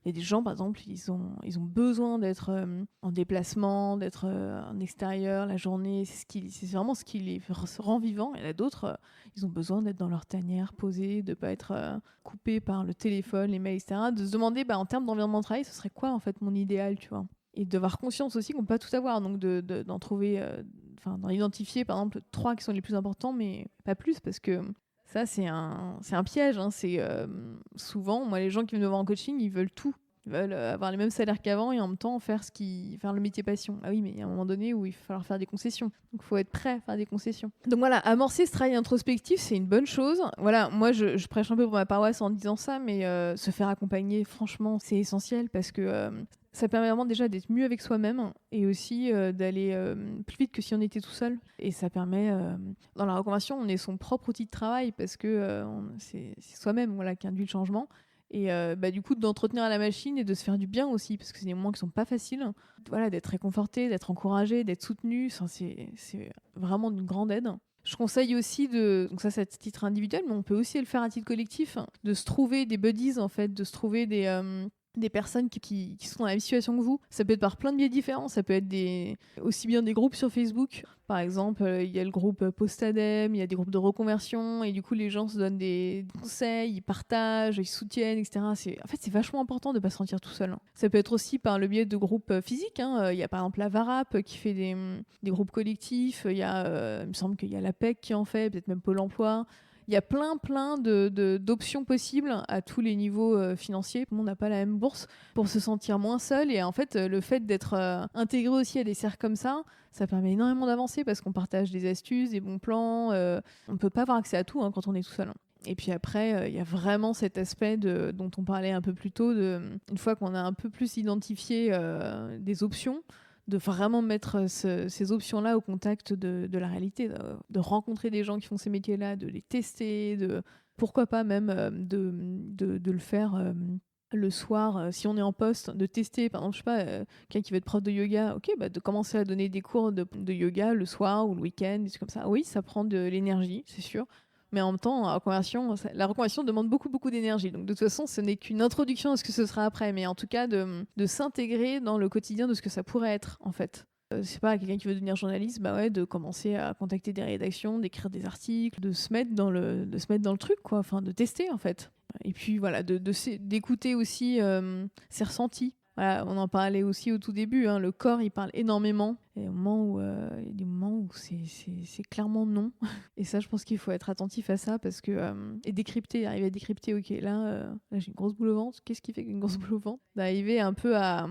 Il y a des gens par exemple, ils ont besoin d'être en déplacement, d'être en extérieur la journée. C'est vraiment ce qui les rend vivants. Et il y en a d'autres, ils ont besoin d'être dans leur tanière, posés, de pas être coupés par le téléphone, les mails, etc. De se demander en termes d'environnement de travail, ce serait quoi en fait mon idéal, tu vois. Et d'avoir conscience aussi qu'on peut pas tout avoir, donc d'en trouver, d'en identifier par exemple 3 qui sont les plus importants, mais pas plus, parce que ça, c'est un piège. Hein. Souvent, moi, les gens qui viennent me voir en coaching, ils veulent tout. Ils veulent avoir les mêmes salaires qu'avant et en même temps faire le métier passion. Ah oui, mais il y a un moment donné où il va falloir faire des concessions. Donc, il faut être prêt à faire des concessions. Donc voilà, amorcer ce travail introspectif, c'est une bonne chose. Voilà, moi, je prêche un peu pour ma paroisse en disant ça, mais se faire accompagner, franchement, c'est essentiel parce que ça permet vraiment déjà d'être mieux avec soi-même et aussi d'aller plus vite que si on était tout seul. Et ça permet, dans la reconversion, on est son propre outil de travail parce que c'est soi-même qui induit le changement. Et du coup, d'entretenir la machine et de se faire du bien aussi, parce que c'est des moments qui sont pas faciles. Voilà, d'être réconforté, d'être encouragé, d'être soutenu, c'est vraiment d'une grande aide. Je conseille aussi donc ça c'est à titre individuel, mais on peut aussi le faire à titre collectif, de se trouver des buddies en fait, de se trouver des personnes qui sont dans la même situation que vous. Ça peut être par plein de biais différents. Ça peut être aussi bien des groupes sur Facebook. Par exemple, il y a le groupe Postadem, il y a des groupes de reconversion, et du coup, les gens se donnent des conseils, ils partagent, ils soutiennent, etc. En fait, c'est vachement important de ne pas se sentir tout seul. Hein. Ça peut être aussi par le biais de groupes physiques. Hein. Il y a par exemple la VARAP qui fait des groupes collectifs. Il me semble qu'il y a la PEC qui en fait, peut-être même Pôle emploi. Il y a plein d'options possibles à tous les niveaux financiers. Tout le monde n'a pas la même bourse pour se sentir moins seul. Et en fait, le fait d'être intégré aussi à des cercles comme ça permet énormément d'avancer parce qu'on partage des astuces, des bons plans. On ne peut pas avoir accès à tout quand on est tout seul. Et puis après, il y a vraiment cet aspect dont on parlait un peu plus tôt, une fois qu'on a un peu plus identifié des options, de vraiment mettre ces options-là au contact de la réalité, de rencontrer des gens qui font ces métiers-là, de les tester, pourquoi pas même de le faire le soir, si on est en poste, de tester, par exemple, je sais pas, quelqu'un qui veut être prof de yoga, ok, de commencer à donner des cours de yoga le soir ou le week-end, des trucs comme ça. Oui, ça prend de l'énergie, c'est sûr. Mais en même temps, la reconversion demande beaucoup, beaucoup d'énergie. Donc, de toute façon, ce n'est qu'une introduction à ce que ce sera après. Mais en tout cas, de s'intégrer dans le quotidien de ce que ça pourrait être, en fait. C'est pas quelqu'un qui veut devenir journaliste, de commencer à contacter des rédactions, d'écrire des articles, de se mettre dans le truc, quoi. Enfin, de tester, en fait. Et puis, voilà, d'écouter aussi ses ressentis. Voilà, on en parlait aussi au tout début, hein, le corps il parle énormément. Et il y a des moments où c'est clairement non. Et ça, je pense qu'il faut être attentif à ça parce que et arriver à décrypter, ok, là j'ai une grosse boule au ventre. Qu'est-ce qui fait qu'une grosse boule au ventre? D'arriver un peu à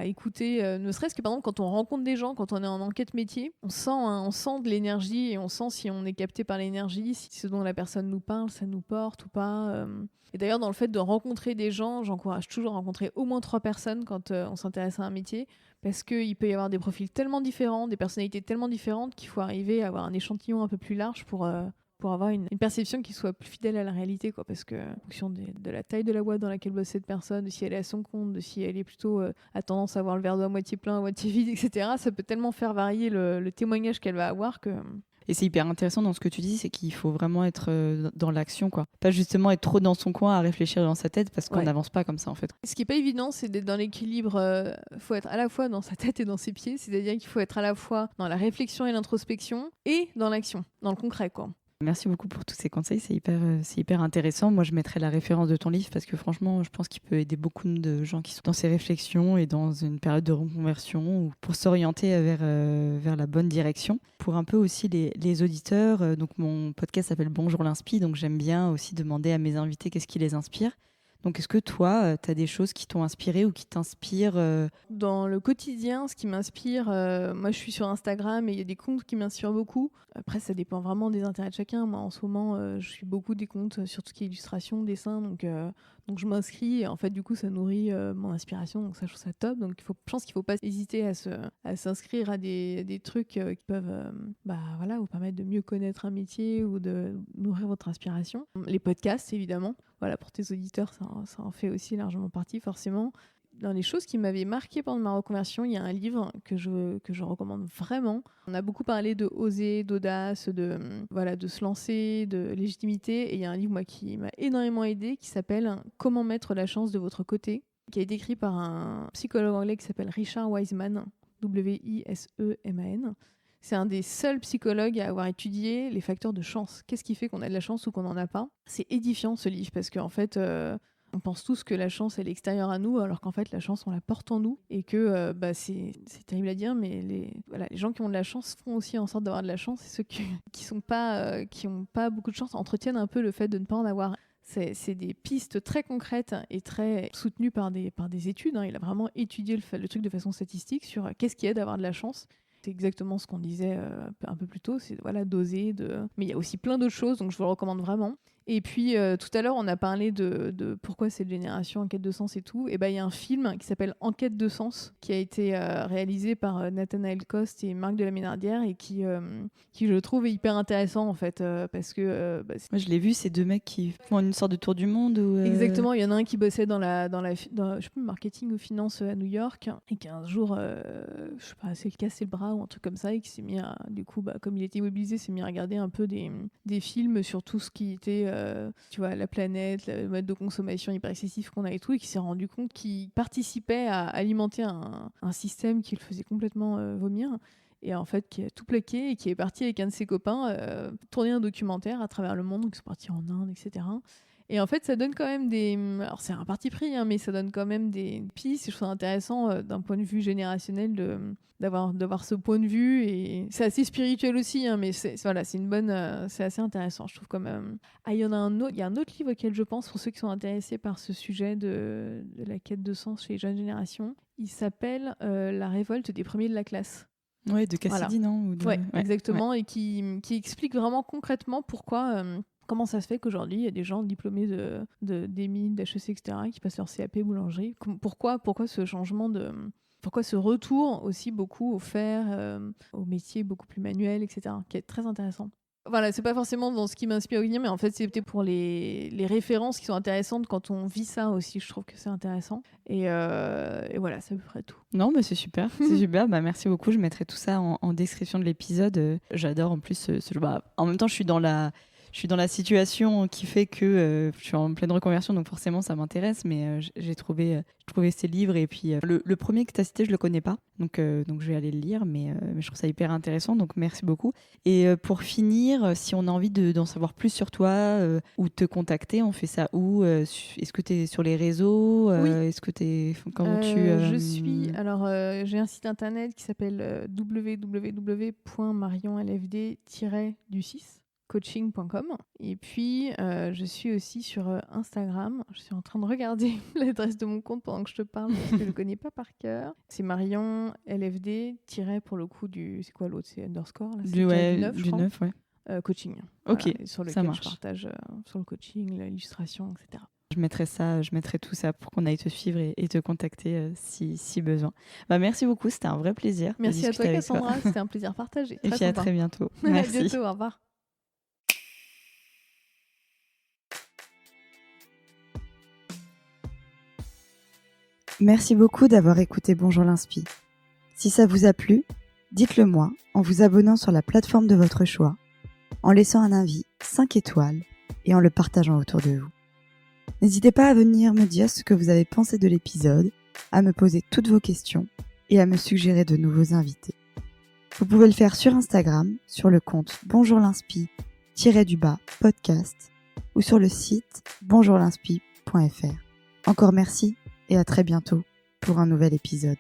écouter, ne serait-ce que par exemple quand on rencontre des gens, quand on est en enquête métier, on sent de l'énergie et on sent si on est capté par l'énergie, si ce dont la personne nous parle, ça nous porte ou pas. Et d'ailleurs, dans le fait de rencontrer des gens, j'encourage toujours à rencontrer au moins 3 personnes quand on s'intéresse à un métier, parce qu'il peut y avoir des profils tellement différents, des personnalités tellement différentes qu'il faut arriver à avoir un échantillon un peu plus large pour avoir une perception qui soit plus fidèle à la réalité, quoi. Parce que en fonction de la taille de la boîte dans laquelle bosse cette personne, de si elle est à son compte, de si elle est plutôt à tendance à voir le verre d'eau à moitié plein, à moitié vide, etc., ça peut tellement faire varier le témoignage qu'elle va avoir que... Et c'est hyper intéressant dans ce que tu dis, c'est qu'il faut vraiment être dans l'action, quoi. Pas justement être trop dans son coin à réfléchir dans sa tête, parce qu'on n'avance pas comme ça, en fait. Ce qui est pas évident, c'est d'être dans l'équilibre. Faut être à la fois dans sa tête et dans ses pieds, c'est-à-dire qu'il faut être à la fois dans la réflexion et l'introspection, et dans l'action, dans le concret, quoi. Merci beaucoup pour tous ces conseils, c'est hyper intéressant. Moi, je mettrai la référence de ton livre parce que franchement, je pense qu'il peut aider beaucoup de gens qui sont dans ces réflexions et dans une période de reconversion ou pour s'orienter vers la bonne direction. Pour un peu aussi les auditeurs, donc mon podcast s'appelle Bonjour l'Inspi, donc j'aime bien aussi demander à mes invités qu'est-ce qui les inspire. Donc, est-ce que toi, tu as des choses qui t'ont inspiré ou qui t'inspirent Dans le quotidien, ce qui m'inspire, moi je suis sur Instagram et il y a des comptes qui m'inspirent beaucoup. Après, ça dépend vraiment des intérêts de chacun. Moi, en ce moment, je suis beaucoup des comptes sur tout ce qui est illustration, dessin, donc je m'inscris et en fait, du coup, ça nourrit mon inspiration. Donc ça, je trouve ça top. Donc je pense qu'il ne faut pas hésiter à s'inscrire à des trucs qui peuvent vous permettre de mieux connaître un métier ou de nourrir votre inspiration. Les podcasts, évidemment. Voilà, pour tes auditeurs, ça en fait aussi largement partie, forcément. dans les choses qui m'avaient marqué pendant ma reconversion, il y a un livre que je recommande vraiment. On a beaucoup parlé de oser, d'audace, de se lancer, de légitimité. Et il y a un livre moi, qui m'a énormément aidé qui s'appelle « Comment mettre la chance de votre côté », qui a été écrit par un psychologue anglais qui s'appelle Richard Wiseman, Wiseman. C'est un des seuls psychologues à avoir étudié les facteurs de chance. Qu'est-ce qui fait qu'on a de la chance ou qu'on n'en a pas ? C'est édifiant ce livre parce qu'en fait, on pense tous que la chance elle est extérieure à nous, alors qu'en fait la chance on la porte en nous et que c'est terrible à dire, mais les gens qui ont de la chance font aussi en sorte d'avoir de la chance et ceux qui ont pas beaucoup de chance entretiennent un peu le fait de ne pas en avoir. C'est des pistes très concrètes et très soutenues par des études. Il a vraiment étudié le truc de façon statistique sur qu'est-ce qui aide à avoir de la chance. C'est exactement ce qu'on disait un peu plus tôt, c'est d'oser. Mais il y a aussi plein d'autres choses, donc je vous le recommande vraiment. Et puis tout à l'heure, on a parlé de pourquoi cette génération en quête de sens et tout. Et il y a un film qui s'appelle En quête de sens, qui a été réalisé par Nathanaël Coste et Marc de la Ménardière et qui je trouve est hyper intéressant en fait, parce que moi je l'ai vu, ces deux mecs qui font une sorte de tour du monde. Exactement, il y en a un qui bossait dans je sais pas, marketing ou finance à New York et qui un jour, je sais pas, s'est cassé le bras ou un truc comme ça et qui s'est mis à, du coup, comme il était immobilisé, s'est mis à regarder un peu des films sur tout ce qui était tu vois, la planète, le mode de consommation hyper excessif qu'on a et tout, et qui s'est rendu compte qu'il participait à alimenter un système qui le faisait complètement vomir, et en fait qui a tout plaqué et qui est parti avec un de ses copains tourner un documentaire à travers le monde, donc ils sont partis en Inde, etc. Et en fait, ça donne quand même alors c'est un parti pris, mais ça donne quand même des pistes. Je trouve ça intéressant d'un point de vue générationnel d'avoir ce point de vue. Et c'est assez spirituel aussi, mais c'est une bonne, c'est assez intéressant, je trouve quand même. Il y a un autre livre auquel je pense pour ceux qui sont intéressés par ce sujet de la quête de sens chez les jeunes générations. Il s'appelle La révolte des premiers de la classe. Ouais, de Cassidy, non Ouais, exactement, et qui explique vraiment concrètement pourquoi. Comment ça se fait qu'aujourd'hui, il y a des gens diplômés d'EMI, d'HEC, etc., qui passent leur CAP boulangerie ? Pourquoi ce changement pourquoi ce retour aussi beaucoup au faire, au métier beaucoup plus manuel, etc., qui est très intéressant. Voilà, c'est pas forcément dans ce qui m'inspire au quotidien, mais en fait, c'est peut-être pour les références qui sont intéressantes quand on vit ça aussi. Je trouve que c'est intéressant. Et voilà, c'est à peu près tout. Non, c'est super. C'est super. Merci beaucoup. Je mettrai tout ça en description de l'épisode. J'adore en plus ce jeu. En même temps, je suis dans la situation qui fait que je suis en pleine reconversion, donc forcément ça m'intéresse, mais j'ai trouvé ces livres, et puis le premier que tu as cité, je le connais pas, donc je vais aller le lire, mais je trouve ça hyper intéressant, donc merci beaucoup. Et pour finir, si on a envie d'en savoir plus sur toi ou te contacter, on fait ça où ? Est-ce que tu es sur les réseaux ? Oui. Est-ce que comment je suis... Alors, j'ai un site internet qui s'appelle www.marionlfd-du6 coaching.com, et puis je suis aussi sur Instagram. Je suis en train de regarder l'adresse de mon compte pendant que je te parle parce que je ne le connais pas par cœur. C'est Marion LFD pour le coup c'est quoi l'autre, c'est underscore là, du 9, je crois. Coaching. Ok, voilà, sur lequel ça marche. je partage sur le coaching, l'illustration, etc. Je mettrai tout ça pour qu'on aille te suivre et te contacter si besoin. Merci beaucoup, c'était un vrai plaisir. Merci à toi Cassandra, c'était un plaisir partagé. Et puis sympa. à très bientôt. Merci. À bientôt, au revoir. Merci beaucoup d'avoir écouté Bonjour l'Inspi. Si ça vous a plu, dites-le moi en vous abonnant sur la plateforme de votre choix, en laissant un avis 5 étoiles et en le partageant autour de vous. N'hésitez pas à venir me dire ce que vous avez pensé de l'épisode, à me poser toutes vos questions et à me suggérer de nouveaux invités. Vous pouvez le faire sur Instagram, sur le compte bonjourlinspi-podcast ou sur le site bonjourlinspi.fr. Encore merci et à très bientôt pour un nouvel épisode.